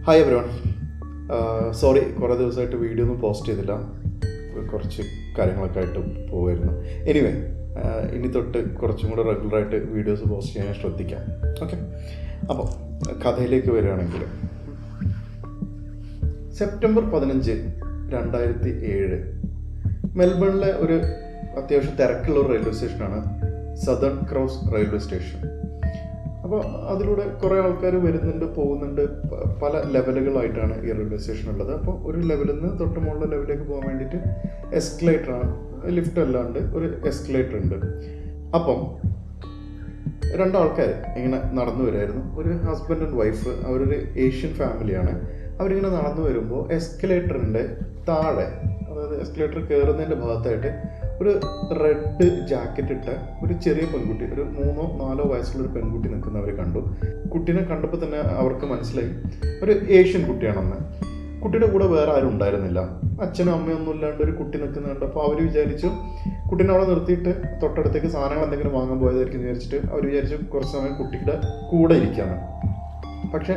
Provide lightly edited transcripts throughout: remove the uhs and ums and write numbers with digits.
Hi everyone. Sorry, കുറേ ദിവസമായിട്ട് video ഒന്നും പോസ്റ്റ് ചെയ്തില്ല. കുറച്ച് കാര്യങ്ങളൊക്കെ ആയിട്ട് പോവുമായിരുന്നു. എനിവേ, ഇനി തൊട്ട് കുറച്ചും കൂടെ റെഗുലറായിട്ട് വീഡിയോസ് പോസ്റ്റ് ചെയ്യാൻ ശ്രദ്ധിക്കാം. ഓക്കെ, അപ്പോൾ കഥയിലേക്ക് വരികയാണെങ്കിൽ, സെപ്റ്റംബർ 15, 2007 മെൽബണിലെ ഒരു അത്യാവശ്യം തിരക്കുള്ള ഒരു റെയിൽവേ സ്റ്റേഷനാണ് സദേൺ ക്രോസ് റെയിൽവേ സ്റ്റേഷൻ. അപ്പോൾ അതിലൂടെ കുറേ ആൾക്കാർ വരുന്നുണ്ട്, പോകുന്നുണ്ട്. പല ലെവലുകളായിട്ടാണ് ഈ റെയിൽവേ സ്റ്റേഷൻ ഉള്ളത്. അപ്പോൾ ഒരു ലെവലിൽ നിന്ന് തൊട്ട് മുകളിലെ ലെവലിലേക്ക് പോകാൻ വേണ്ടിയിട്ട് എസ്കലേറ്ററാണ്, ലിഫ്റ്റ് അല്ലാണ്ട് ഒരു എസ്കലേറ്റർ ഉണ്ട്. അപ്പം രണ്ടാൾക്കാർ ഇങ്ങനെ നടന്നു വരുമായിരുന്നു. ഒരു ഹസ്ബൻഡ് ആൻഡ് വൈഫ്, അവരൊരു ഏഷ്യൻ ഫാമിലിയാണ്. അവരിങ്ങനെ നടന്നു വരുമ്പോൾ എസ്കലേറ്ററിൻ്റെ താഴെ, അതായത് എസ്കലേറ്റർ കയറുന്നതിൻ്റെ ഭാഗത്തായിട്ട് ഒരു റെഡ് ജാക്കറ്റ് ഇട്ട ഒരു ചെറിയ പെൺകുട്ടി, ഒരു 3-4 വയസ്സുള്ളൊരു പെൺകുട്ടി നിൽക്കുന്നവർ കണ്ടു. കുട്ടീനെ കണ്ടപ്പോൾ തന്നെ അവർക്ക് മനസ്സിലായി ഒരു ഏഷ്യൻ കുട്ടിയാണെന്ന്. കുട്ടിയുടെ കൂടെ വേറെ ആരും ഉണ്ടായിരുന്നില്ല, അച്ഛനും അമ്മയൊന്നും ഇല്ലാണ്ട് ഒരു കുട്ടി നിൽക്കുന്ന കണ്ടപ്പോൾ അവർ വിചാരിച്ചു കുട്ടീനെ അവിടെ നിർത്തിയിട്ട് തൊട്ടടുത്തേക്ക് സാധനങ്ങൾ എന്തെങ്കിലും വാങ്ങാൻ പോയതായിരിക്കും വിചാരിച്ചിട്ട് അവർ വിചാരിച്ചു കുറച്ച് സമയം കുട്ടിയുടെ കൂടെ ഇരിക്കാമെന്ന്. പക്ഷെ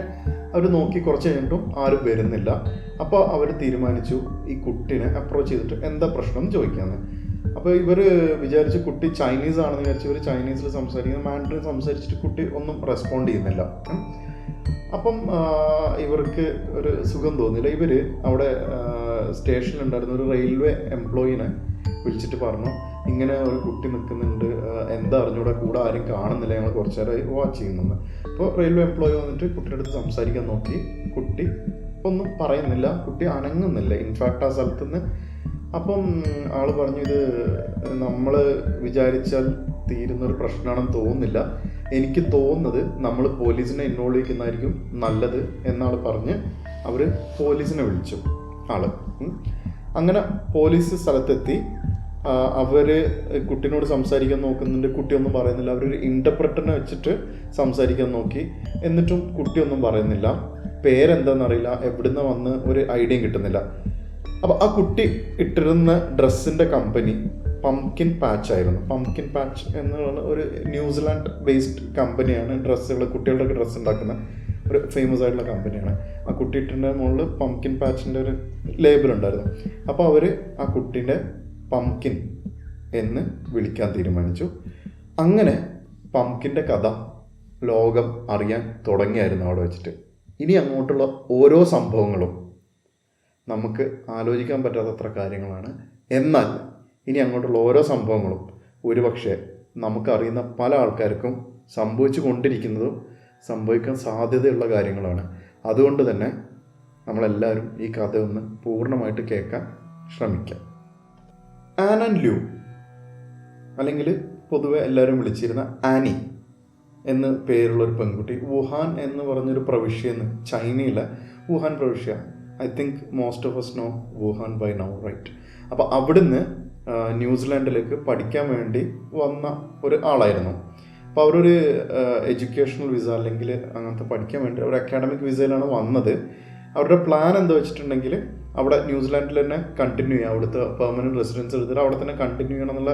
അവർ നോക്കി കുറച്ച് കഴിഞ്ഞിട്ടും ആരും വരുന്നില്ല. അപ്പോൾ അവർ തീരുമാനിച്ചു ഈ കുട്ടീനെ അപ്രോച്ച് ചെയ്തിട്ട് എന്താ പ്രശ്നം എന്ന് ചോദിക്കാമെന്ന്. അപ്പോൾ ഇവർ വിചാരിച്ച് കുട്ടി ചൈനീസ് ആണെന്ന് വിചാരിച്ച് ഇവർ ചൈനീസിൽ സംസാരിക്കുന്ന, മാൻഡറിൻ സംസാരിച്ചിട്ട് കുട്ടി ഒന്നും റെസ്പോണ്ട് ചെയ്യുന്നില്ല. അപ്പം ഇവർക്ക് ഒരു സുഖം തോന്നില്ല. ഇവർ അവിടെ സ്റ്റേഷനിലുണ്ടായിരുന്ന ഒരു റെയിൽവേ എംപ്ലോയിനെ വിളിച്ചിട്ട് പറഞ്ഞു, ഇങ്ങനെ ഒരു കുട്ടി നിൽക്കുന്നുണ്ട്, എന്താ അറിഞ്ഞൂടെ, കൂടെ ആരും കാണുന്നില്ല, ഞങ്ങൾ കുറച്ച് നേരമായി വാച്ച് ചെയ്യുന്നെന്ന്. അപ്പോൾ റെയിൽവേ എംപ്ലോയി വന്നിട്ട് കുട്ടിയുടെ അടുത്ത് സംസാരിക്കാൻ നോക്കി. കുട്ടി ഒന്നും പറയുന്നില്ല, കുട്ടി അനങ്ങുന്നില്ല ഇൻഫാക്റ്റ് ആ സ്ഥലത്തുനിന്ന്. അപ്പം ആൾ പറഞ്ഞു, ഇത് നമ്മൾ വിചാരിച്ചാൽ തീരുന്നൊരു പ്രശ്നമാണെന്ന് തോന്നുന്നില്ല, എനിക്ക് തോന്നുന്നത് നമ്മൾ പോലീസിനെ ഇൻവോൾവ് ചെയ്യുന്നതായിരിക്കും നല്ലത് എന്നാൾ പറഞ്ഞ് അവർ പോലീസിനെ വിളിച്ചു. ആള് അങ്ങനെ പോലീസ് സ്ഥലത്തെത്തി. അവർ കുട്ടീനോട് സംസാരിക്കാൻ നോക്കുന്നുണ്ട്, കുട്ടിയൊന്നും പറയുന്നില്ല. അവരൊരു ഇൻ്റർപ്രറ്ററിനെ വെച്ചിട്ട് സംസാരിക്കാൻ നോക്കി, എന്നിട്ടും കുട്ടിയൊന്നും പറയുന്നില്ല. പേരെന്താണെന്നറിയില്ല, എവിടുന്ന് വന്ന് ഒരു ഐഡിയയും കിട്ടുന്നില്ല. അപ്പോൾ ആ കുട്ടി ഇട്ടിരുന്ന ഡ്രസ്സിൻ്റെ കമ്പനി പംകിൻ പാച്ച് ആയിരുന്നു. പംകിൻ പാച്ച് എന്നുള്ള ഒരു ന്യൂസിലാൻഡ് ബേസ്ഡ് കമ്പനിയാണ്. ഡ്രസ്സുകൾ, കുട്ടികളുടെ ഡ്രസ്സ് ഉണ്ടാക്കുന്ന ഒരു ഫേമസ് ആയിട്ടുള്ള കമ്പനിയാണ്. ആ കുട്ടി ഇട്ടിൻ്റെ മുകളിൽ പംകിൻ പാച്ചിൻ്റെ ഒരു ലേബൽ ഉണ്ടായിരുന്നു. അപ്പോൾ അവർ ആ കുട്ടീൻ്റെ പംകിൻ എന്ന് വിളിക്കാൻ തീരുമാനിച്ചു. അങ്ങനെ പംകിൻ്റെ കഥ ലോകം അറിയാൻ തുടങ്ങിയായിരുന്നു അവിടെ വെച്ചിട്ട്. ഇനി അങ്ങോട്ടുള്ള ഓരോ സംഭവങ്ങളും നമുക്ക് ആലോചിക്കാൻ പറ്റാത്തത്ര കാര്യങ്ങളാണ്. എന്നാൽ ഇനി അങ്ങോട്ടുള്ള ഓരോ സംഭവങ്ങളും ഒരുപക്ഷെ നമുക്കറിയുന്ന പല ആൾക്കാർക്കും സംഭവിച്ചു കൊണ്ടിരിക്കുന്നതും സംഭവിക്കാൻ സാധ്യതയുള്ള കാര്യങ്ങളാണ്. അതുകൊണ്ട് തന്നെ നമ്മളെല്ലാവരും ഈ കഥ ഒന്ന് പൂർണ്ണമായിട്ട് കേൾക്കാൻ ശ്രമിക്കാം. ആൻ ആൻഡ് ലൂ, അല്ലെങ്കിൽ പൊതുവെ എല്ലാവരും വിളിച്ചിരുന്ന ആനി എന്ന് പേരുള്ളൊരു പെൺകുട്ടി, വുഹാൻ എന്ന് പറഞ്ഞൊരു പ്രവിശ്യന്ന്, ചൈനയിലെ വുഹാൻ പ്രവിശ്യ. I think most of us know Wuhan by now, right? അപ്പോൾ അവിടുന്ന് ന്യൂസിലാൻഡിലേക്ക് പഠിക്കാൻ വേണ്ടി വന്ന ഒരു ആളായിരുന്നു. അപ്പോൾ അവരൊരു എഡ്യൂക്കേഷണൽ വിസ, അല്ലെങ്കിൽ അങ്ങനത്തെ പഠിക്കാൻ വേണ്ടി ഒരു അക്കാഡമിക് വിസയിലാണ് വന്നത്. അവരുടെ പ്ലാൻ എന്താ വെച്ചിട്ടുണ്ടെങ്കിൽ അവിടെ ന്യൂസിലാൻഡിൽ തന്നെ കണ്ടിന്യൂ ചെയ്യുക, അവിടുത്തെ പെർമനൻറ്റ് റെസിഡൻസ് എടുത്തിട്ട് അവിടെ തന്നെ കണ്ടിന്യൂ ചെയ്യണം എന്നുള്ള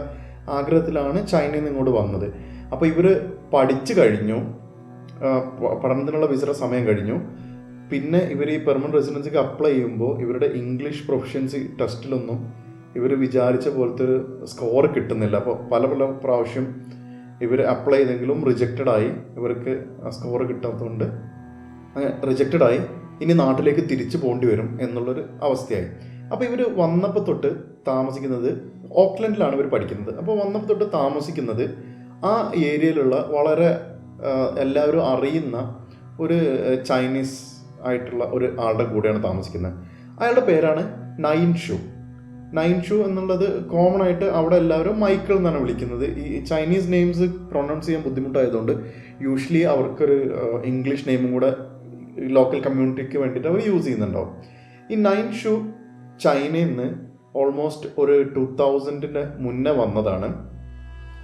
ആഗ്രഹത്തിലാണ് ചൈനയിൽ നിന്ന് ഇങ്ങോട്ട് വന്നത്. അപ്പോൾ ഇവർ പഠിച്ചു കഴിഞ്ഞു, പഠനത്തിനുള്ള വിസയുടെ സമയം കഴിഞ്ഞു. പിന്നെ ഇവർ ഈ പെർമനൻറ്റ് റെസിഡൻസിക്ക് അപ്ലൈ ചെയ്യുമ്പോൾ ഇവരുടെ ഇംഗ്ലീഷ് പ്രൊഫഷ്യൻസി ടെസ്റ്റിലൊന്നും ഇവർ വിചാരിച്ച പോലത്തെ ഒരു സ്കോർ കിട്ടുന്നില്ല. അപ്പോൾ പല പ്രാവശ്യം ഇവർ അപ്ലൈ ചെയ്തെങ്കിലും റിജക്റ്റഡായി. ഇവർക്ക് ആ സ്കോർ കിട്ടാത്തതുകൊണ്ട് അങ്ങനെ റിജക്റ്റഡായി. ഇനി നാട്ടിലേക്ക് തിരിച്ചു പോകേണ്ടി വരും എന്നുള്ളൊരു അവസ്ഥയായി. അപ്പോൾ ഇവർ വന്നപ്പോൾ തൊട്ട് താമസിക്കുന്നത് ഓക്ലൻഡിലാണ് ഇവർ പഠിക്കുന്നത്. അപ്പോൾ വന്നപ്പോൾ തൊട്ട് താമസിക്കുന്നത് ആ ഏരിയയിലുള്ള വളരെ എല്ലാവരും അറിയുന്ന ഒരു ചൈനീസ് ആയിട്ടുള്ള ഒരു ആളുടെ കൂടെയാണ് താമസിക്കുന്നത്. അയാളുടെ പേരാണ് നൈൻഷു. നൈൻഷു എന്നുള്ളത് കോമൺ ആയിട്ട് അവിടെ എല്ലാവരും മൈക്കിൾ എന്നാണ് വിളിക്കുന്നത്. ഈ ചൈനീസ് നെയിംസ് പ്രൊനൗൺസ് ചെയ്യാൻ ബുദ്ധിമുട്ടായതുകൊണ്ട് യൂഷ്വലി അവർക്കൊരു ഇംഗ്ലീഷ് നെയിമും കൂടെ ലോക്കൽ കമ്മ്യൂണിറ്റിക്ക് വേണ്ടിയിട്ട് അവർ യൂസ് ചെയ്യുന്നുണ്ടാവും. ഈ നൈൻഷു ചൈനയിൽ നിന്ന് ഓൾമോസ്റ്റ് ഒരു 2000 മുന്നേ വന്നതാണ്.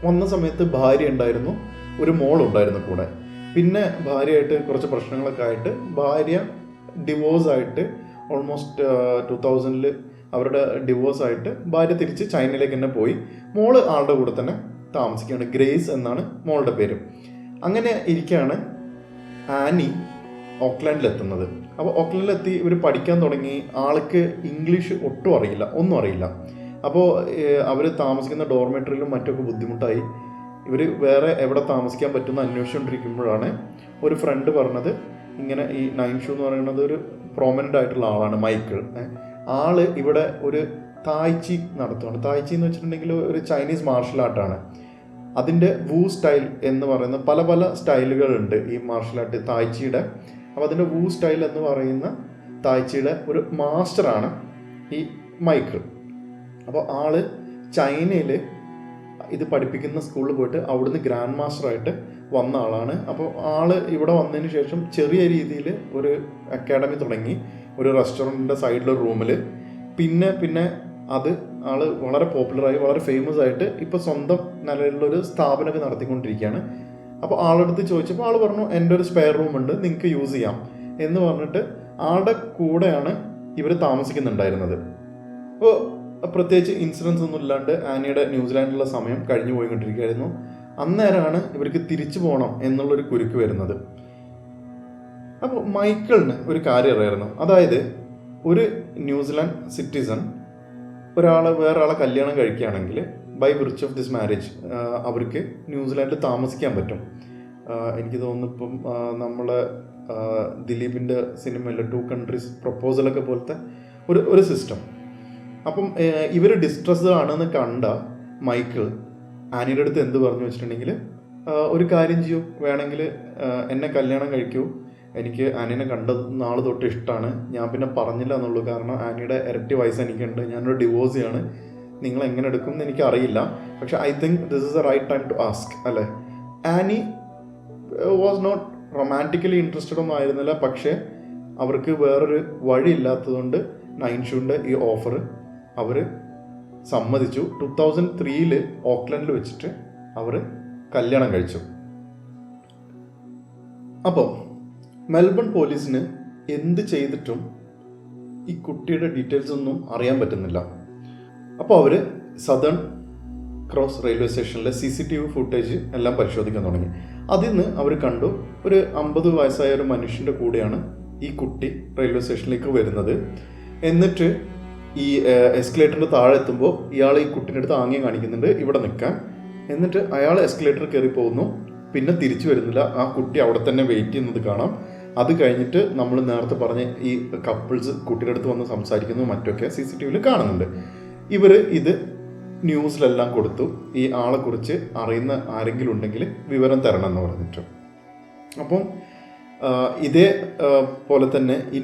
വന്ന സമയത്ത് ഭാര്യ ഉണ്ടായിരുന്നു, ഒരു മോളുണ്ടായിരുന്നു കൂടെ. പിന്നെ ഭാര്യയായിട്ട് കുറച്ച് പ്രശ്നങ്ങളൊക്കെ ആയിട്ട് ഭാര്യ ഡിവോഴ്സായിട്ട് ഓൾമോസ്റ്റ് 2000 അവരുടെ ഡിവോഴ്സായിട്ട് ഭാര്യ തിരിച്ച് ചൈനയിലേക്ക് തന്നെ പോയി. മോള് ആളുടെ കൂടെ തന്നെ താമസിക്കുകയാണ്. ഗ്രേസ് എന്നാണ് മോളുടെ പേര്. അങ്ങനെ ഇരിക്കുകയാണ് ആനി ഓക്ലാൻഡിലെത്തുന്നത്. അപ്പോൾ ഓക്ലാൻഡിലെത്തി ഇവർ പഠിക്കാൻ തുടങ്ങി. ആൾക്ക് ഇംഗ്ലീഷ് ഒട്ടും അറിയില്ല, ഒന്നും അറിയില്ല. അപ്പോൾ അവർ താമസിക്കുന്ന ഡോർമെറ്ററിയിലും മറ്റൊക്കെ ബുദ്ധിമുട്ടായി. ഇവർ വേറെ എവിടെ താമസിക്കാൻ പറ്റുമെന്ന് അന്വേഷിച്ചുകൊണ്ടിരിക്കുമ്പോഴാണ് ഒരു ഫ്രണ്ട് പറഞ്ഞത്, ഇങ്ങനെ ഈ നൈൻഷു എന്ന് പറയുന്നത് ഒരു പ്രോമിനൻ്റ് ആയിട്ടുള്ള ആളാണ്, മൈക്കിൾ. ആള് ഇവിടെ ഒരു തായ്ചി നടത്തുകയാണ്. തായ്ചി എന്ന് വെച്ചിട്ടുണ്ടെങ്കിൽ ഒരു ചൈനീസ് മാർഷൽ ആർട്ടാണ്. അതിൻ്റെ വൂ സ്റ്റൈൽ എന്ന് പറയുന്ന പല പല സ്റ്റൈലുകളുണ്ട് ഈ മാർഷൽ ആർട്ട് തായ്ച്ചിയുടെ. അപ്പോൾ അതിൻ്റെ വൂ സ്റ്റൈൽ എന്ന് പറയുന്ന തായ്ച്ചിയുടെ ഒരു മാസ്റ്ററാണ് ഈ മൈക്കിൾ. അപ്പോൾ ആള് ചൈനയിൽ ഇത് പഠിപ്പിക്കുന്ന സ്കൂളിൽ പോയിട്ട് അവിടുന്ന് ഗ്രാൻഡ് മാസ്റ്ററായിട്ട് വന്ന ആളാണ്. അപ്പോൾ ആള് ഇവിടെ വന്നതിന് ശേഷം ചെറിയ രീതിയിൽ ഒരു അക്കാഡമി തുടങ്ങി, ഒരു റെസ്റ്റോറൻറ്റിൻ്റെ സൈഡിലൊരു റൂമിൽ. പിന്നെ അത് ആൾ വളരെ പോപ്പുലറായി, വളരെ ഫേമസ് ആയിട്ട് ഇപ്പോൾ സ്വന്തം നിലയിലുള്ളൊരു സ്ഥാപനമൊക്കെ നടത്തിക്കൊണ്ടിരിക്കുകയാണ്. അപ്പോൾ ആളെടുത്ത് ചോദിച്ചപ്പോൾ ആൾ പറഞ്ഞു, എൻ്റെ ഒരു സ്പെയർ റൂമുണ്ട്, നിങ്ങൾക്ക് യൂസ് ചെയ്യാം എന്ന് പറഞ്ഞിട്ട് ആളുടെ കൂടെയാണ് ഇവർ താമസിക്കുന്നുണ്ടായിരുന്നത്. അപ്പോൾ പ്രത്യേകിച്ച് ഇൻസിഡൻസ് ഒന്നും ഇല്ലാണ്ട് ആനിയുടെ ന്യൂസിലാൻഡിലുള്ള സമയം കഴിഞ്ഞു പോയിക്കൊണ്ടിരിക്കുകയായിരുന്നു. അന്നേരമാണ് ഇവർക്ക് തിരിച്ചു പോകണം എന്നുള്ളൊരു കുരുക്ക് വരുന്നത്. അപ്പോൾ മൈക്കിളിന് ഒരു കാര്യം അറിയായിരുന്നു. അതായത് ഒരു ന്യൂസിലാൻഡ് സിറ്റിസൺ വേറെ ആളെ കല്യാണം കഴിക്കുകയാണെങ്കിൽ ബൈ വിർച്ച് ഓഫ് ദിസ് മാരേജ് അവർക്ക് ന്യൂസിലാൻഡിൽ താമസിക്കാൻ പറ്റും. എനിക്ക് തോന്നുന്നു ഇപ്പം നമ്മളെ ദിലീപിൻ്റെ സിനിമയിലെ 2 countries പ്രപ്പോസലൊക്കെ പോലത്തെ ഒരു സിസ്റ്റം. അപ്പം ഇവർ ഡിസ്ട്രസ്ഡ് ആണെന്ന് കണ്ട മൈക്കിൾ ആനിയുടെ അടുത്ത് എന്ത് പറഞ്ഞു വെച്ചിട്ടുണ്ടെങ്കിൽ, ഒരു കാര്യം ചെയ്യൂ, വേണമെങ്കിൽ എന്നെ കല്യാണം കഴിക്കൂ, എനിക്ക് ആനിനെ കണ്ട നാൾ തൊട്ട് ഇഷ്ടമാണ്, ഞാൻ പിന്നെ പറഞ്ഞില്ല എന്നുള്ളൂ, കാരണം ആനിയുടെ ഇരട്ടി വയസ്സ് എനിക്കുണ്ട്, ഞാനൊരു ഡിവോഴ്സ് ചെയ്യാണ്, നിങ്ങൾ എങ്ങനെ എടുക്കും എന്ന് എനിക്കറിയില്ല, പക്ഷെ I think this is a right time to ask അല്ലേ. Annie was not romantically interested ഒന്നും ആയിരുന്നില്ല, പക്ഷേ അവർക്ക് വേറൊരു വഴി ഇല്ലാത്തതുകൊണ്ട് നൈൻഷുവിൻ്റെ ഈ ഓഫർ അവർ സമ്മതിച്ചു. 2003 ഓക്ലൻഡിൽ വെച്ചിട്ട് അവർ കല്യാണം കഴിച്ചു. അപ്പോൾ മെൽബൺ പോലീസിന് എന്ത് ചെയ്തിട്ടും ഈ കുട്ടിയുടെ ഡീറ്റെയിൽസ് ഒന്നും അറിയാൻ പറ്റുന്നില്ല. അപ്പോൾ അവർ സദേൺ ക്രോസ് റെയിൽവേ സ്റ്റേഷനിലെ CCTV ഫുട്ടേജ് എല്ലാം പരിശോധിക്കാൻ തുടങ്ങി. അതിൽ നിന്ന് അവർ കണ്ടു, ഒരു 50 വയസ്സായ ഒരു മനുഷ്യൻ്റെ കൂടെയാണ് ഈ കുട്ടി റെയിൽവേ സ്റ്റേഷനിലേക്ക് വരുന്നത്. എന്നിട്ട് ഈ എസ്കലേറ്ററിൻ്റെ താഴെ എത്തുമ്പോൾ ഇയാൾ ഈ കുട്ടീൻ്റെ അടുത്ത് ആംഗ്യം കാണിക്കുന്നുണ്ട് ഇവിടെ നിൽക്കാൻ. എന്നിട്ട് അയാൾ എസ്കലേറ്റർ കയറി പോകുന്നു, പിന്നെ തിരിച്ചു വരുന്നില്ല. ആ കുട്ടി അവിടെ തന്നെ വെയിറ്റ് ചെയ്യുന്നത് കാണാം. അത് കഴിഞ്ഞിട്ട് നമ്മൾ നേരത്തെ പറഞ്ഞ ഈ കപ്പിൾസ് കുട്ടിയുടെ അടുത്ത് വന്ന് സംസാരിക്കുന്നു മറ്റൊക്കെ CCTVയിൽ കാണുന്നുണ്ട്. ഇവർ ഇത് ന്യൂസിലെല്ലാം കൊടുത്തു, ഈ ആളെക്കുറിച്ച് അറിയുന്ന ആരെങ്കിലും ഉണ്ടെങ്കിൽ വിവരം തരണം എന്ന് പറഞ്ഞിട്ട്. അപ്പം ഇതേ പോലെ തന്നെ ഈ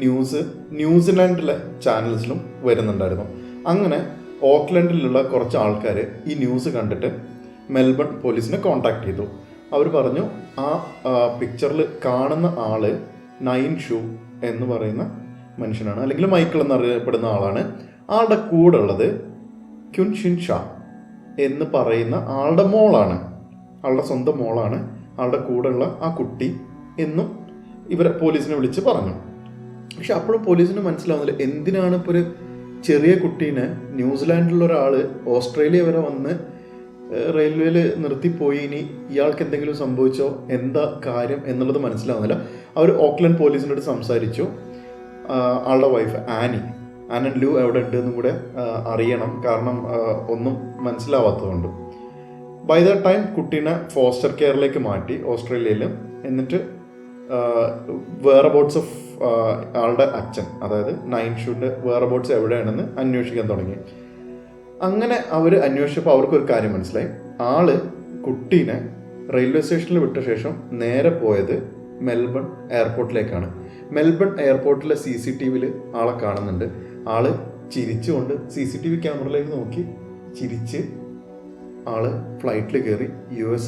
ന്യൂസിലാൻഡിലെ ചാനൽസിലും വരുന്നുണ്ടായിരുന്നു. അങ്ങനെ ഓക്ലൻഡിലുള്ള കുറച്ച് ആൾക്കാർ ഈ ന്യൂസ് കണ്ടിട്ട് മെൽബൺ പോലീസിനെ കോൺടാക്ട് ചെയ്തു. അവർ പറഞ്ഞു, ആ പിക്ചറിൽ കാണുന്ന ആള് നൈൻഷു എന്ന് പറയുന്ന മനുഷ്യനാണ്, അല്ലെങ്കിൽ മൈക്കിൾ എന്നറിയപ്പെടുന്ന ആളാണ്. ആളുടെ കൂടെ ഉള്ളത് ക്യുൻഷിൻ ഷാ എന്ന് പറയുന്ന ആളുടെ മോളാണ്, ആളുടെ സ്വന്തം മോളാണ് ആളുടെ കൂടെയുള്ള ആ കുട്ടി എന്നും ഇവരെ പോലീസിനെ വിളിച്ച് പറഞ്ഞു. പക്ഷെ അപ്പോഴും പോലീസിന് മനസ്സിലാവുന്നില്ല, എന്തിനാണ് ഇപ്പോൾ ഒരു ചെറിയ കുട്ടീനെ ന്യൂസിലാൻഡിലുള്ള ഒരാൾ ഓസ്ട്രേലിയ വരെ വന്ന് റെയിൽവേയിൽ നിർത്തിപ്പോയി, ഇനി ഇയാൾക്ക് എന്തെങ്കിലും സംഭവിച്ചോ, എന്താ കാര്യം എന്നുള്ളത് മനസ്സിലാവുന്നില്ല. അവർ ഓക്ലൻഡ് പോലീസിൻ്റെ അടുത്ത് സംസാരിച്ചു. ആളുടെ വൈഫ് ആനൻ ലൂ എവിടെ ഉണ്ടെന്നും കൂടെ അറിയണം, കാരണം ഒന്നും മനസ്സിലാവാത്തതുകൊണ്ട്. ബൈ ദ ടൈം കുട്ടീനെ ഫോസ്റ്റർ കെയറിലേക്ക് മാറ്റി ഓസ്ട്രേലിയയിൽ. എന്നിട്ട് വെയറബൌട്ട്സ് ഓഫ് ആളുടെ അച്ഛൻ, അതായത് നൈൻഷുവിൻ്റെ വെയറബൌട്ട്സ് എവിടെയാണെന്ന് അന്വേഷിക്കാൻ തുടങ്ങി. അങ്ങനെ അവർ അന്വേഷിച്ചപ്പോൾ അവർക്കൊരു കാര്യം മനസ്സിലായി. ആള് കുട്ടീനെ റെയിൽവേ സ്റ്റേഷനിൽ വിട്ട ശേഷം നേരെ പോയത് മെൽബൺ എയർപോർട്ടിലേക്കാണ്. മെൽബൺ എയർപോർട്ടിലെ CCTVയിൽ ആളെ കാണുന്നുണ്ട്. ആള് ചിരിച്ചുകൊണ്ട് CCTV ക്യാമറയിലേക്ക് നോക്കി ചിരിച്ച് ആള് ഫ്ലൈറ്റിൽ കയറി US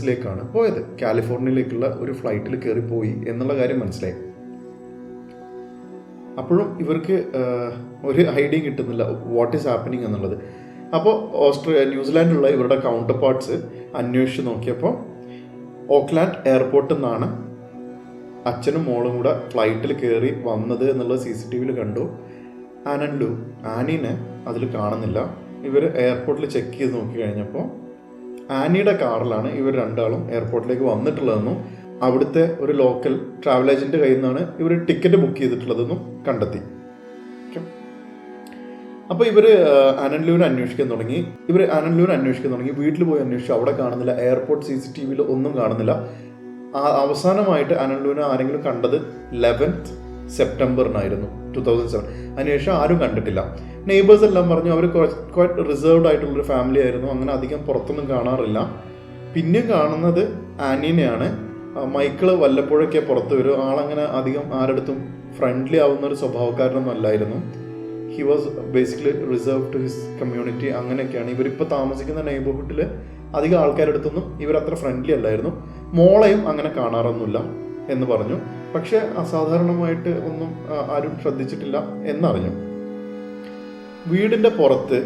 പോയത്. കാലിഫോർണിയയിലേക്കുള്ള ഒരു ഫ്ലൈറ്റിൽ കയറി പോയി എന്നുള്ള കാര്യം മനസ്സിലായി. അപ്പോഴും ഇവർക്ക് ഒരു ഐഡിയ കിട്ടുന്നില്ല വാട്ട് ഈസ് ഹാപ്പനിങ് എന്നുള്ളത്. അപ്പോൾ ന്യൂസിലാൻഡിലുള്ള ഇവരുടെ കൗണ്ടർ പാർട്സ് അന്വേഷിച്ച് നോക്കിയപ്പോൾ ഓക്ലാൻഡ് എയർപോർട്ടിൽ നിന്നാണ് അച്ഛനും മോളും കൂടെ ഫ്ലൈറ്റിൽ കയറി വന്നത് എന്നുള്ളത് CCTVയിൽ കണ്ടു. ആനീനെ അതിൽ കാണുന്നില്ല. ഇവർ എയർപോർട്ടിൽ ചെക്ക് ചെയ്ത് നോക്കി കഴിഞ്ഞപ്പോൾ ആനിയുടെ കാറിലാണ് ഇവർ രണ്ടാളും എയർപോർട്ടിലേക്ക് വന്നിട്ടുള്ളതെന്നും അവിടുത്തെ ഒരു ലോക്കൽ ട്രാവൽ ഏജന്റ് കയ്യിൽ നിന്നാണ് ഇവർ ടിക്കറ്റ് ബുക്ക് ചെയ്തിട്ടുള്ളതെന്നും കണ്ടെത്തി. അപ്പോൾ ഇവർ ആനന്ദ് അന്വേഷിക്കാൻ തുടങ്ങി. വീട്ടിൽ പോയി അന്വേഷിച്ചു, അവിടെ കാണുന്നില്ല. എയർപോർട്ട് CCTVയിൽ ഒന്നും കാണുന്നില്ല. അവസാനമായിട്ട് ആനന്ദ് ആരെങ്കിലും കണ്ടത് 11th സെപ്റ്റംബറിനായിരുന്നു 2007. അതിനുശേഷം ആരും കണ്ടിട്ടില്ല. നെയ്ബേഴ്സ് എല്ലാം പറഞ്ഞു അവർ ക്വൈറ്റ് റിസർവ്ഡ് ആയിട്ടുള്ളൊരു ഫാമിലി ആയിരുന്നു, അങ്ങനെ അധികം പുറത്തൊന്നും കാണാറില്ല. പിന്നെ കാണുന്നത് ആനീനെയാണ്. മൈക്കിള് വല്ലപ്പോഴൊക്കെ പുറത്ത് വരും. ആളങ്ങനെ അധികം ആരടുത്തും ഫ്രണ്ട്ലി ആവുന്ന ഒരു സ്വഭാവക്കാരനൊന്നും അല്ലായിരുന്നു. He was basically reserve to his community. അങ്ങനെയൊക്കെയാണ്. ഇവരിപ്പോൾ താമസിക്കുന്ന നെയ്ബർഹുഡിൽ അധികം ആൾക്കാരുടെ അടുത്തൊന്നും ഇവരത്ര ഫ്രണ്ട്ലി അല്ലായിരുന്നു. മോളെയും അങ്ങനെ കാണാറൊന്നുമില്ല എന്ന് പറഞ്ഞു. പക്ഷെ അസാധാരണമായിട്ട് ഒന്നും ആരും ശ്രദ്ധിച്ചിട്ടില്ല എന്നറിഞ്ഞു. വീടിൻ്റെ പുറത്ത്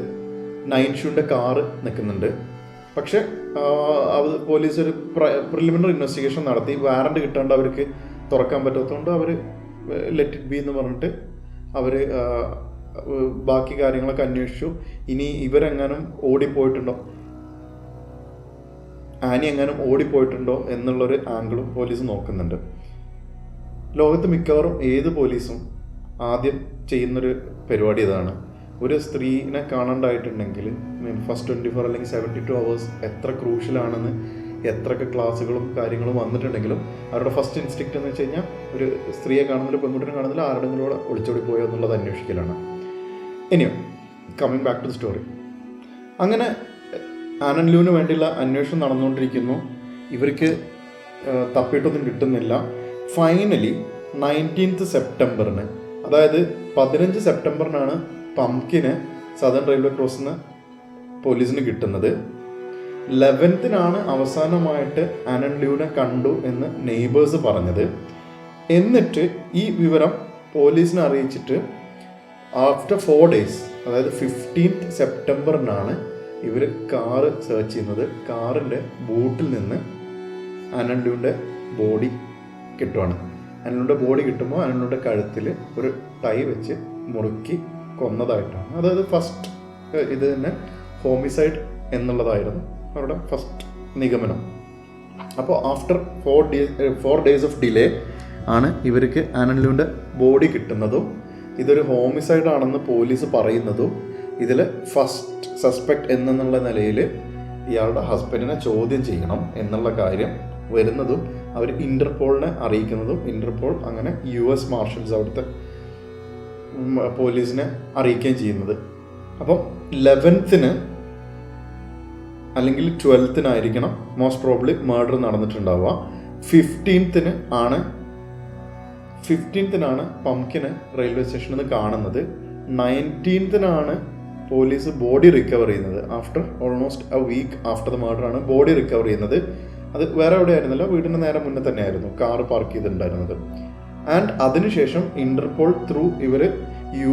നൈൻഷുവിൻ്റെ കാറ് നിൽക്കുന്നുണ്ട്. പക്ഷെ പോലീസ് ഒരു പ്രിലിമിനറി ഇൻവെസ്റ്റിഗേഷൻ നടത്തി. വാറണ്ട് കിട്ടാണ്ട് അവർക്ക് തുറക്കാൻ പറ്റാത്തതുകൊണ്ട് അവർ ലെറ്റ് ഇറ്റ് ബി എന്ന് പറഞ്ഞിട്ട് അവർ ബാക്കി കാര്യങ്ങളൊക്കെ അന്വേഷിച്ചു. ഇനി ഇവരെങ്ങാനും ഓടിപ്പോയിട്ടുണ്ടോ, ആനി എങ്ങാനും ഓടിപ്പോയിട്ടുണ്ടോ എന്നുള്ളൊരു ആംഗിളും പോലീസ് നോക്കുന്നുണ്ട്. ലോകത്ത് മിക്കവാറും ഏത് പോലീസും ആദ്യം ചെയ്യുന്നൊരു പരിപാടി ഇതാണ്. ഒരു സ്ത്രീനെ കാണണ്ടായിട്ടുണ്ടെങ്കിൽ ഫസ്റ്റ് 24 അല്ലെങ്കിൽ 72 hours എത്ര ക്രൂഷ്യലാണെന്ന് എത്രയൊക്കെ ക്ലാസ്സുകളും കാര്യങ്ങളും വന്നിട്ടുണ്ടെങ്കിലും അവരുടെ ഫസ്റ്റ് ഇൻസ്റ്റിക്റ്റ് എന്ന് വെച്ച് കഴിഞ്ഞാൽ ഒരു സ്ത്രീയെ കാണുന്നില്ല, പെൺകുട്ടിനെ കാണുന്നില്ല, ആരുടെങ്കിലും കൂടെ ഒളിച്ചോടി പോയോ എന്നുള്ളത് അന്വേഷിക്കലാണ്. ഇനിയും coming back to the story. അങ്ങനെ ആനന്ദ് വേണ്ടിയുള്ള അന്വേഷണം നടന്നുകൊണ്ടിരിക്കുന്നു. ഇവർക്ക് തപ്പിയിട്ടൊന്നും കിട്ടുന്നില്ല. ഫൈനലി 19th സെപ്റ്റംബറിന്, അതായത് 15 സെപ്റ്റംബറിനാണ് പംകിന് സദേൺ റെയിൽവേ ക്രോസിൽ നിന്ന് പോലീസിന് കിട്ടുന്നത്. 11th അവസാനമായിട്ട് ആനന്ദ് കണ്ടു എന്ന് നെയ്ബേഴ്സ് പറഞ്ഞത്. എന്നിട്ട് ഈ വിവരം പോലീസിനെ അറിയിച്ചിട്ട് ആഫ്റ്റർ 4 days, അതായത് 15th സെപ്റ്റംബറിനാണ് ഇവർ കാറ് സെർച്ച് ചെയ്യുന്നത്. കാറിൻ്റെ ബൂട്ടിൽ നിന്ന് ആനന്ദ് ബോഡി കിട്ടുവാണ്. ആനന്ദ് ബോഡി കിട്ടുമ്പോൾ ആനന്ദ് കഴുത്തിൽ ഒരു ടൈ വെച്ച് മുറുക്കി കൊന്നതായിട്ടാണ്. അതായത് ഫസ്റ്റ് ഇത് തന്നെ ഹോമിസൈഡ് എന്നുള്ളതായിരുന്നു അവരുടെ ഫസ്റ്റ് നിഗമനം. അപ്പോൾ ആഫ്റ്റർ 4 days ഓഫ് ഡിലേ ആണ് ഇവർക്ക് ആനന്ദ് ബോഡി കിട്ടുന്നതും ഇതൊരു ഹോമിസൈഡ് ആണെന്ന് പോലീസ് പറയുന്നതും ഇതിൽ ഫസ്റ്റ് സസ്പെക്ട് എന്നുള്ള നിലയിൽ ഇയാളുടെ ഹസ്ബൻഡിനെ ചോദ്യം ചെയ്യണം എന്നുള്ള കാര്യം വരുന്നതും അവർ ഇൻ്റർപോളിനെ അറിയിക്കുന്നതും ഇൻ്റർപോൾ അങ്ങനെ US മാർഷൽസ് അവിടുത്തെ പോലീസിനെ അറിയിക്കുകയും ചെയ്യുന്നത്. അപ്പം 11th അല്ലെങ്കിൽ 12th മോസ്റ്റ് പ്രോബ്ലി മർഡർ നടന്നിട്ടുണ്ടാവുക. 15th പംകിന് റെയിൽവേ സ്റ്റേഷനിൽ നിന്ന് കാണുന്നത്. 19th പോലീസ് ബോഡി റിക്കവർ ചെയ്യുന്നത്. After almost a week after the murder ആണ് ബോഡി റിക്കവർ ചെയ്യുന്നത്. അത് വേറെ എവിടെ ആയിരുന്നില്ല, വീടിന് നേരെ മുന്നേ തന്നെയായിരുന്നു കാറ് പാർക്ക് ചെയ്തിട്ടുണ്ടായിരുന്നത്. ആൻഡ് അതിനുശേഷം ഇന്റർപോൾ ത്രൂ ഇവർ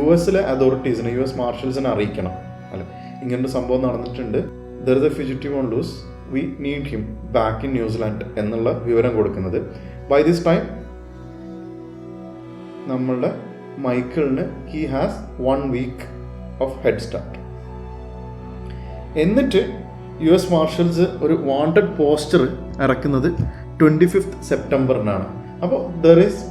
US അതോറിറ്റീസിനെ, US മാർഷൽസിനെ അറിയിക്കണം. അല്ലെ, ഇങ്ങനൊരു സംഭവം നടന്നിട്ടുണ്ട്, there is a fugitive on loose, we need him back in New Zealand എന്നുള്ള വിവരം കൊടുക്കുന്നത്. ബൈ ദിസ് ടൈം നമ്മളുടെ മൈക്കിളിന് he has 1 week of head start. എന്നിട്ട് US മാർഷൽസ് ഒരു വാണ്ടഡ് പോസ്റ്റർ ഇറക്കുന്നത് 25th സെപ്റ്റംബറിനാണ്. അപ്പോൾ there is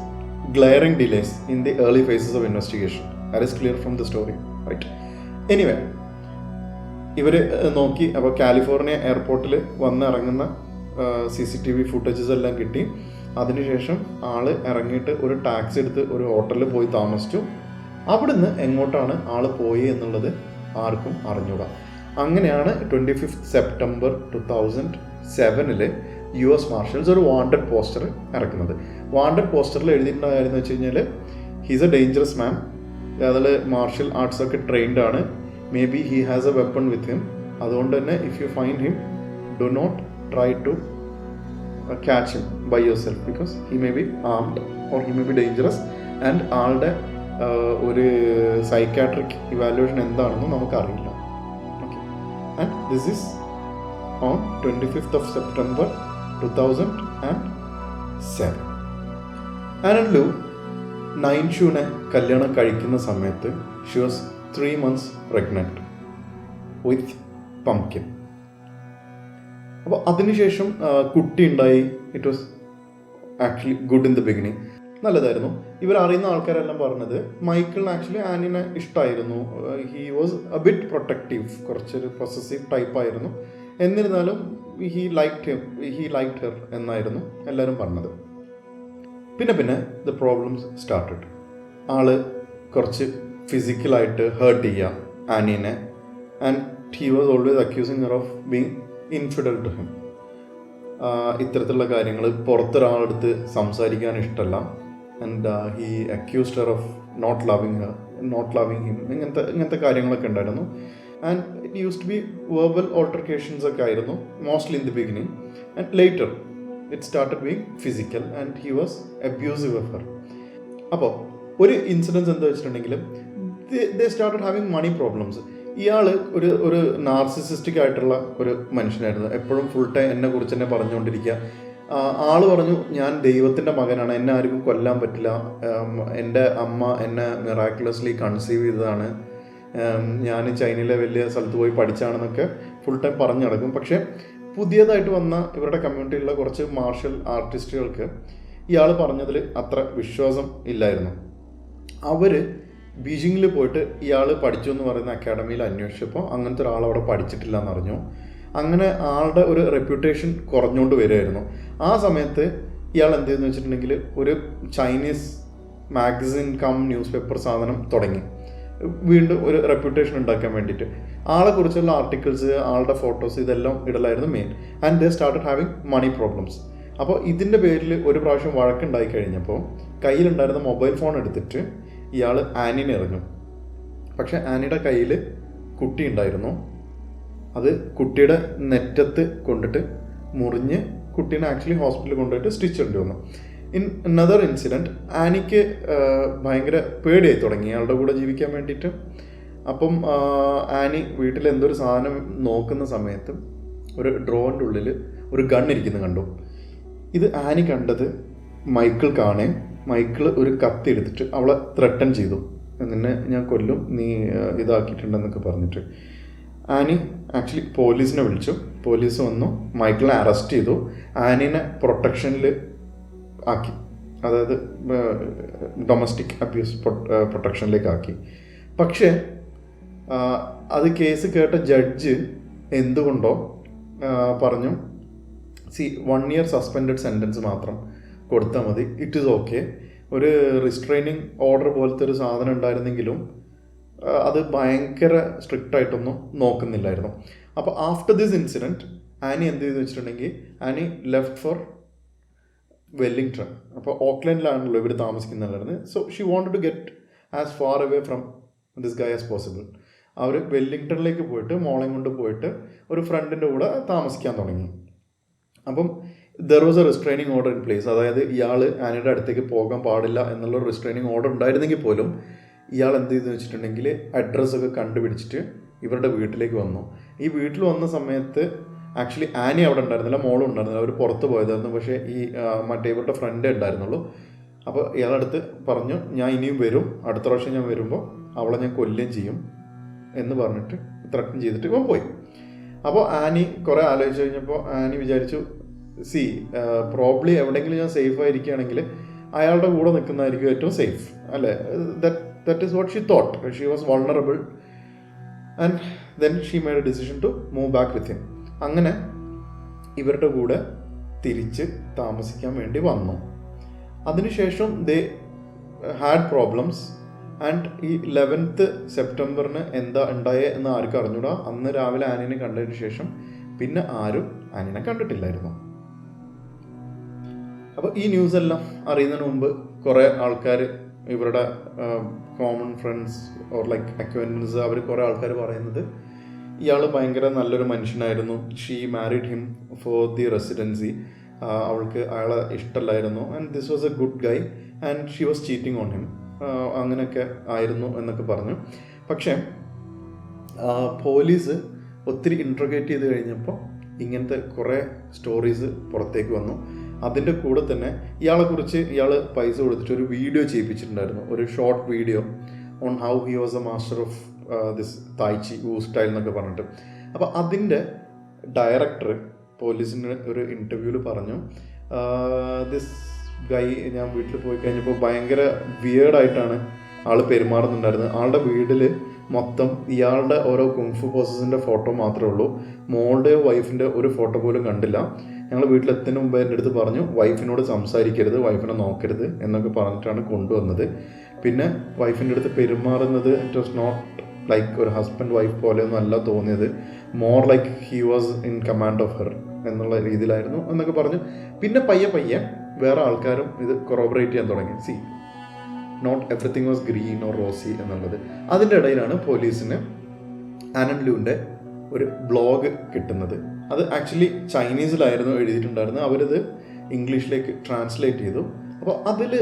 glaring delays in the early phases of investigation. That is clear from the story, right? Anyway, ഇവർ നോക്കി. അപ്പോൾ കാലിഫോർണിയ എയർപോർട്ടിൽ വന്നിറങ്ങുന്ന CCTV ഫുട്ടേജസ് എല്ലാം കിട്ടി. അതിനുശേഷം ആള് ഇറങ്ങിയിട്ട് ഒരു ടാക്സി എടുത്ത് ഒരു ഹോട്ടലിൽ പോയി താമസിച്ചു. അവിടുന്ന് എങ്ങോട്ടാണ് ആള് പോയി എന്നുള്ളത് ആർക്കും അറിഞ്ഞൂടാ. അങ്ങനെയാണ് 25th സെപ്റ്റംബർ 2007 US മാർഷൽസ് ഒരു വാണ്ടഡ് പോസ്റ്റർ ഇറക്കുന്നത്. വാണ്ടഡ് പോസ്റ്ററിൽ എഴുതിയിട്ടുണ്ടായിരുന്നു വെച്ച് കഴിഞ്ഞാൽ ഹീസ് എ ഡേഞ്ചറസ് മാൻ, അതിൽ മാർഷൽ ആർട്സ് ഒക്കെ ട്രെയിൻഡ് ആണ്, maybe he has a weapon with him, അതുകൊണ്ട് തന്നെ if you find him do not try to catch him by yourself because he may be armed or he may be dangerous. And ആളുടെ ഒരു psychiatric evaluation എന്താണെന്നും നമുക്കറിയില്ല. Okay, and this is on 25th of September 2007. Anand നൈൻഷുവിനെ കല്യാണം കഴിക്കുന്ന സമയത്ത് she was 3 months pregnant with Pumpkin. അപ്പോൾ അതിനുശേഷം കുട്ടി ഉണ്ടായി. It was actually good in the beginning, നല്ലതായിരുന്നു. ഇവർ അറിയുന്ന ആൾക്കാരെല്ലാം പറഞ്ഞത് മൈക്കിളിന് ആക്ച്വലി ആനിനെ ഇഷ്ടമായിരുന്നു. He was a bit protective, കുറച്ചൊരു പൊസസീവ് ടൈപ്പായിരുന്നു. എന്നിരുന്നാലും ഹി ലൈക്ഡ് ഹെർ എന്നായിരുന്നു എല്ലാവരും പറഞ്ഞത്. പിന്നെ ദ പ്രോബ്ലംസ് സ്റ്റാർട്ടഡ്. ആള് കുറച്ച് ഫിസിക്കലായിട്ട് ഹേർട്ട് ചെയ്യുക ആനീനെ, and he was always accusing her of being infidel to him. ഇത്തരത്തിലുള്ള കാര്യങ്ങൾ പുറത്തൊരാളെടുത്ത് സംസാരിക്കാൻ ഇഷ്ടമല്ല. And he accused her of not loving him, ഇങ്ങനത്തെ കാര്യങ്ങളൊക്കെ ഉണ്ടായിരുന്നു. And it use to be verbal altercations ഒക്കെ ആയിരുന്നു mostly in the beginning. And later it started being physical and he was abusive of her. അപ്പോൾ ഒരു incidence എന്താ വെച്ചിട്ടുണ്ടെങ്കിൽ they started having money problems. ഇയാൾ ഒരു നാർസിസിസ്റ്റിക് ആയിട്ടുള്ള ഒരു മനുഷ്യനായിരുന്നു. എപ്പോഴും ഫുൾ ടൈം എന്നെ കുറിച്ച് തന്നെ പറഞ്ഞുകൊണ്ടിരിക്കുക. ആള് പറഞ്ഞു, ഞാൻ ദൈവത്തിൻ്റെ മകനാണ്, എന്നെ ആർക്കും കൊല്ലാൻ പറ്റില്ല, എൻ്റെ അമ്മ എന്നെ മിറാക്കുലസ്ലി കൺസീവ് ചെയ്തതാണ്, ഞാൻ ചൈനയിലെ വലിയ സ്ഥലത്ത് പോയി പഠിച്ചാണെന്നൊക്കെ ഫുൾ ടൈം പറഞ്ഞു നടക്കും. പക്ഷേ പുതിയതായിട്ട് വന്ന ഇവരുടെ കമ്മ്യൂണിറ്റിയിലുള്ള കുറച്ച് മാർഷൽ ആർട്ടിസ്റ്റുകൾക്ക് ഇയാൾ പറഞ്ഞതിൽ അത്ര വിശ്വാസം ഇല്ലായിരുന്നു. അവർ ബീജിങ്ങിൽ പോയിട്ട് ഇയാൾ പഠിച്ചു എന്ന് പറയുന്ന അക്കാഡമിയിൽ അന്വേഷിച്ചപ്പോൾ അങ്ങനത്തെ ഒരാൾ അവിടെ പഠിച്ചിട്ടില്ല എന്നറിഞ്ഞു. അങ്ങനെ ആളുടെ ഒരു റെപ്യൂട്ടേഷൻ കുറഞ്ഞുകൊണ്ട് വരികയായിരുന്നു. ആ സമയത്ത് ഇയാൾ എന്ത് ചെയ്തെന്ന് വെച്ചിട്ടുണ്ടെങ്കിൽ ഒരു Chinese magazine cum newspaper സാധനം തുടങ്ങി, വീണ്ടും ഒരു റെപ്യൂട്ടേഷൻ ഉണ്ടാക്കാൻ വേണ്ടിയിട്ട്. ആളെക്കുറിച്ചുള്ള ആർട്ടിക്കിൾസ്, ആളുടെ ഫോട്ടോസ്, ഇതെല്ലാം ഇടലായിരുന്നു main. And they started having money problems. അപ്പോൾ ഇതിൻ്റെ പേരിൽ ഒരു പ്രാവശ്യം വഴക്കുണ്ടായി കഴിഞ്ഞപ്പോൾ കയ്യിലുണ്ടായിരുന്ന മൊബൈൽ ഫോൺ എടുത്തിട്ട് ഇയാൾ ആനിനെ എറിഞ്ഞു. പക്ഷെ ആനിയുടെ കയ്യിൽ കുട്ടി ഉണ്ടായിരുന്നു. അത് കുട്ടിയുടെ നെറ്റത്ത് കൊണ്ടിട്ട് മുറിഞ്ഞ് കുട്ടീനെ ആക്ച്വലി ഹോസ്പിറ്റലിൽ കൊണ്ടുപോയിട്ട് സ്റ്റിച്ച് ചെയ്യേണ്ടി വന്നു. ഇൻ അനദർ ഇൻസിഡൻറ്റ് ആനിക്ക് ഭയങ്കര പേടിയായി തുടങ്ങി അയാളുടെ കൂടെ ജീവിക്കാൻ വേണ്ടിയിട്ട്. അപ്പം ആനി വീട്ടിൽ എന്തൊരു സാധനം നോക്കുന്ന സമയത്ത് ഒരു ഡ്രോയിൻ്റെ ഉള്ളിൽ ഒരു ഗൺ ഇരിക്കുന്നത് കണ്ടു. ഇത് ആനി കണ്ടത് മൈക്കിൾ കാണേ. മൈക്കിൾ ഒരു കത്തി എടുത്തിട്ട് അവളെ ത്രെട്ടൻ ചെയ്തു, നിന്നെ ഞാൻ കൊല്ലും, നീ ഇതാക്കിയിട്ടുണ്ടെന്നൊക്കെ പറഞ്ഞിട്ട്. ആനി ആക്ച്വലി പോലീസിനെ വിളിച്ചു. പോലീസ് വന്നു, മൈക്കിളിനെ അറസ്റ്റ് ചെയ്തു, ആനിനെ പ്രൊട്ടക്ഷനിൽ ആക്കി, അതായത് ഡൊമസ്റ്റിക് അബ്യൂസ് പ്രൊട്ടക്ഷനിലേക്ക് ആക്കി. പക്ഷേ അത് കേസ് കേട്ട ജഡ്ജ് എന്തുകൊണ്ടോ പറഞ്ഞു, 1 year സസ്പെൻഡഡ് സെൻറ്റൻസ് മാത്രം കൊടുത്താൽ മതി, ഇറ്റ് ഈസ് ഓക്കെ. ഒരു റിസ്ട്രെയിനിങ് ഓർഡർ പോലത്തെ ഒരു സാധനം ഉണ്ടായിരുന്നെങ്കിലും അത് ഭയങ്കര സ്ട്രിക്റ്റ് ആയിട്ടൊന്നും നോക്കുന്നില്ലായിരുന്നു. അപ്പോൾ ആഫ്റ്റർ ദിസ് ഇൻസിഡൻറ്റ് ആനി എന്ത് ചെയ്തു വെച്ചിട്ടുണ്ടെങ്കിൽ ആനി ലെഫ്റ്റ് ഫോർ വെല്ലിംഗ്ടൺ. അപ്പോൾ ഓക്ലൻഡിലാണല്ലോ ഇവർ താമസിക്കുന്നുണ്ടായിരുന്നത്. So she wanted to get as far away from this guy as possible. അവർ വെല്ലിംഗ്ടണിലേക്ക് പോയിട്ട് മോളെയും കൊണ്ട് പോയിട്ട് ഒരു ഫ്രണ്ടിൻ്റെ കൂടെ താമസിക്കാൻ തുടങ്ങി. അപ്പം there was a restraining order in place. അതായത് ഇയാൾ ആനിയുടെ അടുത്തേക്ക് പോകാൻ പാടില്ല എന്നുള്ള റിസ്ട്രെയിനിങ് ഓർഡർ ഉണ്ടായിരുന്നെങ്കിൽ പോലും ഇയാൾ എന്ത് ചെയ്തെന്ന് വെച്ചിട്ടുണ്ടെങ്കിൽ അഡ്രസ്സൊക്കെ കണ്ടുപിടിച്ചിട്ട് ഇവരുടെ വീട്ടിലേക്ക് വന്നു. ഈ വീട്ടിൽ വന്ന സമയത്ത് ആക്ച്വലി ആനി അവിടെ ഉണ്ടായിരുന്നില്ല, മോളും ഉണ്ടായിരുന്നില്ല, അവർ പുറത്ത് പോയതായിരുന്നു. പക്ഷേ ഈ മറ്റേ ഇവരുടെ ഫ്രണ്ടേ ഉണ്ടായിരുന്നുള്ളൂ. അപ്പോൾ ഇയാളടുത്ത് പറഞ്ഞു, ഞാൻ ഇനിയും വരും, അടുത്ത പ്രാവശ്യം ഞാൻ വരുമ്പോൾ അവളെ ഞാൻ കൊല്ലുകയും ചെയ്യും എന്ന് പറഞ്ഞിട്ട് ത്രട്ടൻ ചെയ്തിട്ട് ഇവൻ പോയി. അപ്പോൾ ആനി കുറേ ആലോചിച്ച് കഴിഞ്ഞപ്പോൾ ആനി വിചാരിച്ചു, പ്രോബ്ലി എവിടെയെങ്കിലും ഞാൻ സേഫ് ആയിരിക്കുകയാണെങ്കിൽ അയാളുടെ കൂടെ നിൽക്കുന്നതായിരിക്കും ഏറ്റവും സേഫ്, അല്ലേ? That is what she thought. She was vulnerable and then she made a decision to move back with him. അങ്ങനെ ഇവരുടെ കൂടെ തിരിച്ച് താമസിക്കാൻ വേണ്ടി വന്നു. അതിനുശേഷം ദേ ഹാഡ് പ്രോബ്ലംസ്. ആൻഡ് ഈ 11th സെപ്റ്റംബറിന് എന്താ ഉണ്ടായേ എന്ന് ആർക്കും അറിഞ്ഞൂടാ. അന്ന് രാവിലെ ആനിനെ കണ്ടതിന് ശേഷം പിന്നെ ആരും ആനിനെ കണ്ടിട്ടില്ലായിരുന്നു. അപ്പോൾ ഈ ന്യൂസ് എല്ലാം അറിയുന്നതിന് മുമ്പ് കുറേ ആൾക്കാർ, ഇവരുടെ common friends or like acquaintances, അവർ കുറേ ആൾക്കാർ പറയുന്നത് ഇയാൾ ഭയങ്കര നല്ലൊരു മനുഷ്യനായിരുന്നു. She married him for the residency. അവൾക്ക് അയാളെ ഇഷ്ടമല്ലായിരുന്നു. And this was a good guy and she was cheating on him. അങ്ങനെയൊക്കെ ആയിരുന്നു എന്നൊക്കെ പറഞ്ഞു. പക്ഷേ പോലീസ് ഒത്തിരി ഇൻട്രോഗേറ്റ് ചെയ്ത് കഴിഞ്ഞപ്പോൾ ഇങ്ങനത്തെ കുറേ സ്റ്റോറീസ് പുറത്തേക്ക് വന്നു. അതിൻ്റെ കൂടെ തന്നെ ഇയാളെക്കുറിച്ച് ഇയാൾ പൈസ കൊടുത്തിട്ട് ഒരു വീഡിയോ ചെയ്യിപ്പിച്ചിട്ടുണ്ടായിരുന്നു, ഒരു short video on how he was A master of this tai chi woo style എന്നൊക്കെ പറഞ്ഞിട്ട്. അപ്പോൾ അതിൻ്റെ ഡയറക്ടർ പോലീസിന് ഒരു ഇൻ്റർവ്യൂവിൽ പറഞ്ഞു, ദിസ് ഗൈ ഞാൻ വീട്ടിൽ പോയി കഴിഞ്ഞപ്പോൾ ഭയങ്കര വിയേർഡായിട്ടാണ് ആൾ പെരുമാറുന്നുണ്ടായിരുന്നത്. ആളുടെ വീട്ടിൽ മൊത്തം ഇയാളുടെ ഓരോ കുങ്ഫു പോസസിൻ്റെ ഫോട്ടോ മാത്രമേ ഉള്ളൂ. മോളുടെ വൈഫിൻ്റെ ഒരു ഫോട്ടോ പോലും കണ്ടില്ല. ഞങ്ങൾ വീട്ടിലെത്തുന്നതിന് മുമ്പ് എൻ്റെ അടുത്ത് പറഞ്ഞു വൈഫിനോട് സംസാരിക്കരുത്, വൈഫിനെ നോക്കരുത് എന്നൊക്കെ പറഞ്ഞിട്ടാണ് കൊണ്ടുവന്നത്. പിന്നെ വൈഫിൻ്റെ അടുത്ത് പെരുമാറുന്നത് ഇറ്റ് വാസ് നോട്ട് ലൈക്ക് ഒരു ഹസ്ബൻഡ് വൈഫ് പോലെയൊന്നും അല്ല തോന്നിയത്, more like he was in command of her എന്നുള്ള രീതിയിലായിരുന്നു എന്നൊക്കെ പറഞ്ഞു. പിന്നെ പയ്യെ വേറെ ആൾക്കാരും ഇത് കൊറോബറേറ്റ് ചെയ്യാൻ തുടങ്ങി. See not everything was green or rosy എന്നുള്ളത്. അതിൻ്റെ ഇടയിലാണ് പോലീസിന് ആനൻ ലൂവിൻ്റെ ഒരു ബ്ലോഗ് കിട്ടുന്നത്. അത് ആക്ച്വലി ചൈനീസിലായിരുന്നു എഴുതിയിട്ടുണ്ടായിരുന്നത്. അവരിത് ഇംഗ്ലീഷിലേക്ക് ട്രാൻസ്ലേറ്റ് ചെയ്തു. അപ്പോൾ അതിൽ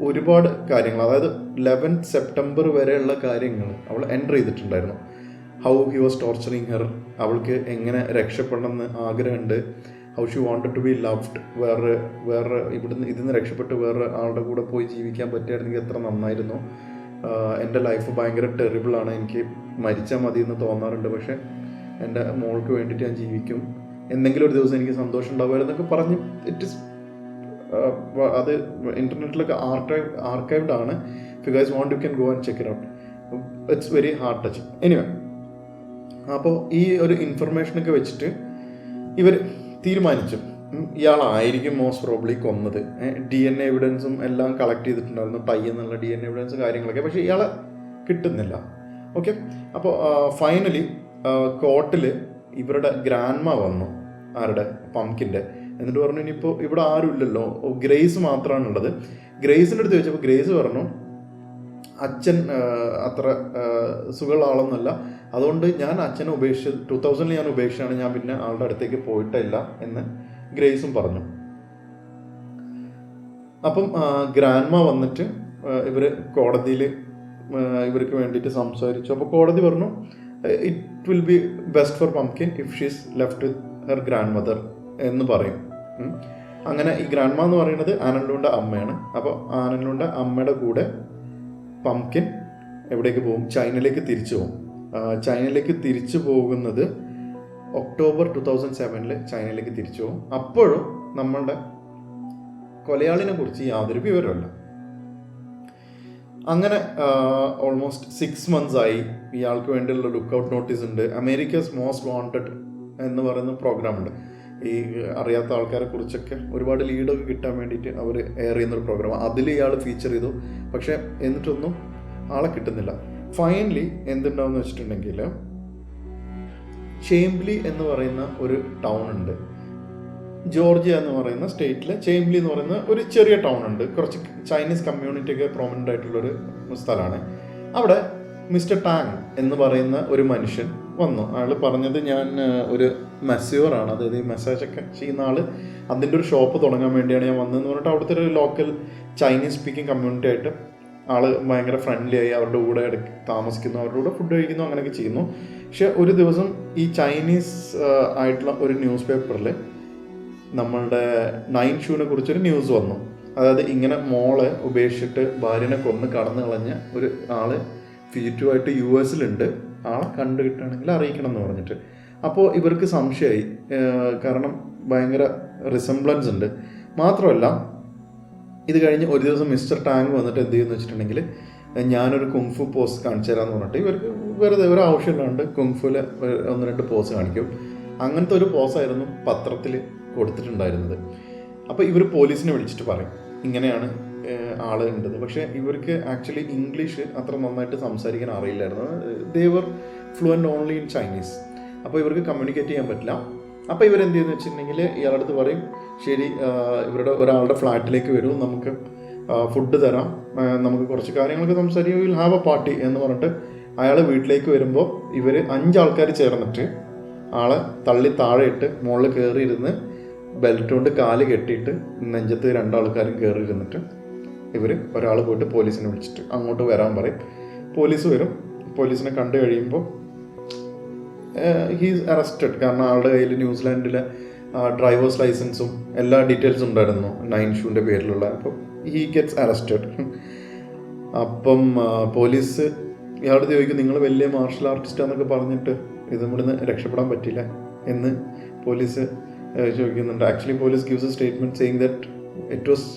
ഒരുപാട് കാര്യങ്ങൾ, അതായത് 11 സെപ്റ്റംബർ വരെയുള്ള കാര്യങ്ങൾ അവൾ എൻ്റർ ചെയ്തിട്ടുണ്ടായിരുന്നു. How he was torturing her, അവൾക്ക് എങ്ങനെ രക്ഷപ്പെടണമെന്ന് ആഗ്രഹമുണ്ട്, how she wanted to be loved, വേറെ ഇതിന്ന് രക്ഷപ്പെട്ട് വേറെ ആളുടെ കൂടെ പോയി ജീവിക്കാൻ പറ്റുകയായിരുന്നെങ്കിൽ എത്ര നന്നായിരുന്നു, എൻ്റെ ലൈഫ് ഭയങ്കര ടെറിബിളാണ്, എനിക്ക് മരിച്ചാൽ മതി എന്ന് തോന്നാറുണ്ട്, പക്ഷേ എൻ്റെ മോൾക്ക് വേണ്ടിയിട്ട് ഞാൻ ജീവിക്കും, എന്തെങ്കിലും ഒരു ദിവസം എനിക്ക് സന്തോഷം ഉണ്ടാവുമായിരുന്നൊക്കെ പറഞ്ഞ് ഇറ്റ് ഇസ് അത് ഇൻ്റർനെറ്റിലൊക്കെ ആർക്കൈവ്ഡ് ആണ്. If you guys want you can go and check it out. It's very heart touching. Anyway, അപ്പോൾ ഈ ഒരു ഇൻഫർമേഷനൊക്കെ വെച്ചിട്ട് ഇവർ തീരുമാനിച്ചു ഇയാളായിരിക്കും മോസ്റ്റ് പ്രോബ്ലി കൊന്നത്. DNA എവിഡൻസും എല്ലാം കളക്ട് ചെയ്തിട്ടുണ്ടായിരുന്നു, ടൈ എന്നുള്ള DNA എവിഡൻസ് കാര്യങ്ങളൊക്കെ, പക്ഷേ ഇയാളെ കിട്ടുന്നില്ല. ഓക്കെ, അപ്പോൾ ഫൈനലി കോർട്ടിൽ ഇവരുടെ ഗ്രാൻഡ്മ വന്നു, ആരുടെ, പംകിൻ്റെ. എന്നിട്ട് പറഞ്ഞു ഇനിയിപ്പോൾ ഇവിടെ ആരും ഇല്ലല്ലോ, ഗ്രേസ് മാത്രമാണുള്ളത്. ഗ്രേസിൻ്റെ അടുത്ത് ചോദിച്ചപ്പോൾ ഗ്രേസ് പറഞ്ഞു അച്ഛൻ അത്ര സുഖമുള്ള ആളൊന്നുമല്ല, അതുകൊണ്ട് ഞാൻ അച്ഛനെ 2000 ഞാൻ ഉപേക്ഷിച്ചാണ്, ഞാൻ പിന്നെ ആളുടെ അടുത്തേക്ക് പോയിട്ടില്ല എന്ന് ഗ്രേസും പറഞ്ഞു. അപ്പം ഗ്രാൻഡ്മ വന്നിട്ട് ഇവർ കോടതിയിൽ ഇവർക്ക് വേണ്ടിയിട്ട് സംസാരിച്ചു. അപ്പോൾ കോടതി പറഞ്ഞു it will B best for pumpkin if she's left with her grand mother എന്ന് പറയും. അങ്ങനെ ഈ ഗ്രാൻഡ്മ എന്ന് പറയുന്നത് ആനന്ദുവിൻ്റെ അമ്മയാണ്. അപ്പോൾ ആനന്ദുവിൻ്റെ അമ്മയുടെ കൂടെ പംകിൻ എവിടേക്ക് പോകും? ചൈനയിലേക്ക് തിരിച്ചു പോകും. ചൈനയിലേക്ക് തിരിച്ചു പോകുന്നത് ഒക്ടോബർ 2007 ചൈനയിലേക്ക് തിരിച്ചു പോകും. അപ്പോഴും നമ്മളുടെ കൊലയാളിനെ കുറിച്ച് യാതൊരു വിവരമല്ല. അങ്ങനെ ഓൾമോസ്റ്റ് 6 months ആയി. ഇയാൾക്ക് വേണ്ടിയുള്ള ലുക്കൗട്ട് നോട്ടീസ് ഉണ്ട്. അമേരിക്കസ് മോസ്റ്റ് വാണ്ടഡ് എന്ന് പറയുന്ന പ്രോഗ്രാം ഉണ്ട്. ഈ അറിയാത്ത ആൾക്കാരെ കുറിച്ചൊക്കെ ഒരുപാട് ലീഡൊക്കെ കിട്ടാൻ വേണ്ടിയിട്ട് അവർ എയർ ചെയ്യുന്നൊരു പ്രോഗ്രാം. അതിൽ ഇയാൾ ഫീച്ചർ ചെയ്തു. പക്ഷേ എന്നിട്ടൊന്നും ആളെ കിട്ടുന്നില്ല. ഫൈനലി എന്തുണ്ടാവുമെന്ന് വെച്ചിട്ടുണ്ടെങ്കിൽ ചേംബ്ലി എന്ന് പറയുന്ന ഒരു ടൗൺ ഉണ്ട്. ജോർജിയ എന്ന് പറയുന്ന സ്റ്റേറ്റിലെ ചേംബ്ലി എന്ന് പറയുന്ന ഒരു ചെറിയ ടൗൺ ഉണ്ട്. കുറച്ച് ചൈനീസ് കമ്മ്യൂണിറ്റിയൊക്കെ പ്രോമിനൻ്റ് ആയിട്ടുള്ളൊരു സ്ഥലമാണ്. അവിടെ മിസ്റ്റർ ടാങ് എന്ന് പറയുന്ന ഒരു മനുഷ്യൻ വന്നു. അയാൾ പറഞ്ഞത് ഞാൻ ഒരു മെസ്യൂറാണ്, അതായത് ഈ മെസ്സേജൊക്കെ ചെയ്യുന്ന ആൾ, അതിൻ്റെ ഒരു ഷോപ്പ് തുടങ്ങാൻ വേണ്ടിയാണ് ഞാൻ വന്നതെന്ന് പറഞ്ഞിട്ട് അവിടുത്തെ ഒരു ലോക്കൽ ചൈനീസ് സ്പീക്കിംഗ് കമ്മ്യൂണിറ്റി ആയിട്ട് ആൾ ഭയങ്കര ഫ്രണ്ട്ലി ആയി അവരുടെ കൂടെ താമസിക്കുന്നു, അവരുടെ കൂടെ ഫുഡ് കഴിക്കുന്നു, അങ്ങനെയൊക്കെ ചെയ്യുന്നു. പക്ഷെ ഒരു ദിവസം ഈ ചൈനീസ് ആയിട്ടുള്ള ഒരു ന്യൂസ് പേപ്പറിൽ നമ്മളുടെ 9 ഷൂവിനെ കുറിച്ചൊരു ന്യൂസ് വന്നു. അതായത് ഇങ്ങനെ മോളെ ഉപേക്ഷിച്ചിട്ട് ഭാര്യനെ കൊന്ന് കടന്നു കളഞ്ഞ ഒരു ആള് ഫ്യൂറ്റീവായിട്ട് US ആളെ കണ്ടു കിട്ടുകയാണെങ്കിൽ അറിയിക്കണം എന്ന് പറഞ്ഞിട്ട്. അപ്പോൾ ഇവർക്ക് സംശയമായി, കാരണം ഭയങ്കര റിസംബ്ലൻസ് ഉണ്ട്. മാത്രമല്ല ഇത് കഴിഞ്ഞ് ഒരു ദിവസം മിസ്റ്റർ ടാങ് വന്നിട്ട് എന്ത് ചെയ്യുമെന്ന് വെച്ചിട്ടുണ്ടെങ്കിൽ ഞാനൊരു കുങ്ഫു പോസ് കാണിച്ചു തരാമെന്ന് പറഞ്ഞിട്ട് ഇവർക്ക് വെറുതെ ഒരു ആവശ്യമില്ലാണ്ട് കുങ്ഫുവിൽ 1-2 പോസ് കാണിക്കും. അങ്ങനത്തെ ഒരു പോസായിരുന്നു പത്രത്തിൽ കൊടുത്തിട്ടുണ്ടായിരുന്നത്. അപ്പോൾ ഇവർ പോലീസിനെ വിളിച്ചിട്ട് പറയും ഇങ്ങനെയാണ് ആൾ ഉണ്ടത്. പക്ഷേ ഇവർക്ക് ആക്ച്വലി ഇംഗ്ലീഷ് അത്ര നന്നായിട്ട് സംസാരിക്കാൻ അറിയില്ലായിരുന്നു. ദേ വർ ഫ്ലുവൻ്റ് ഓൺലി ഇൻ ചൈനീസ്. അപ്പോൾ ഇവർക്ക് കമ്മ്യൂണിക്കേറ്റ് ചെയ്യാൻ പറ്റില്ല. അപ്പോൾ ഇവരെന്ത് ചെയ്യുന്നു വെച്ചിട്ടുണ്ടെങ്കിൽ ഇയാളുടെ അടുത്ത് പറയും ശരി ഇവരുടെ ഒരാളുടെ ഫ്ലാറ്റിലേക്ക് വരും, നമുക്ക് ഫുഡ് തരാം, നമുക്ക് കുറച്ച് കാര്യങ്ങളൊക്കെ സംസാരിക്കും, വിൽ ഹാവ് എ പാർട്ടി എന്ന് പറഞ്ഞിട്ട് അയാൾ വീട്ടിലേക്ക് വരുമ്പോൾ ഇവർ 5 ആൾക്കാർ ചേർന്നിട്ട് ആളെ തള്ളി താഴെ ഇട്ട് മുകളിൽ കയറിയിരുന്ന് ബെൽറ്റ് കൊണ്ട് കാല് കെട്ടിയിട്ട് നെഞ്ചത്ത് 2 ആൾക്കാരും കയറി ഇരുന്നിട്ട് ഇവർ ഒരാൾ പോയിട്ട് പോലീസിനെ വിളിച്ചിട്ട് അങ്ങോട്ട് വരാൻ പറയും. പോലീസ് വരും. പോലീസിനെ കണ്ടു കഴിയുമ്പോൾ ഹീസ് അറസ്റ്റഡ്. കാരണം ആളുടെ കയ്യിൽ ന്യൂസിലാൻഡിലെ ഡ്രൈവേഴ്സ് ലൈസൻസും എല്ലാ ഡീറ്റെയിൽസും ഉണ്ടായിരുന്നു 9 ഷൂവിൻ്റെ പേരിലുള്ള. അപ്പം ഹീ ഗെറ്റ്സ് അറസ്റ്റഡ്. അപ്പം പോലീസ് ഇയാളോട് ചോദിക്കും നിങ്ങൾ വലിയ മാർഷൽ ആർട്ടിസ്റ്റാന്നൊക്കെ പറഞ്ഞിട്ട് ഇത് ഇവിടുന്ന് രക്ഷപ്പെടാൻ പറ്റില്ല എന്ന് പോലീസ് ചോദിക്കുന്നുണ്ട്. Actually police gives a statement saying that it was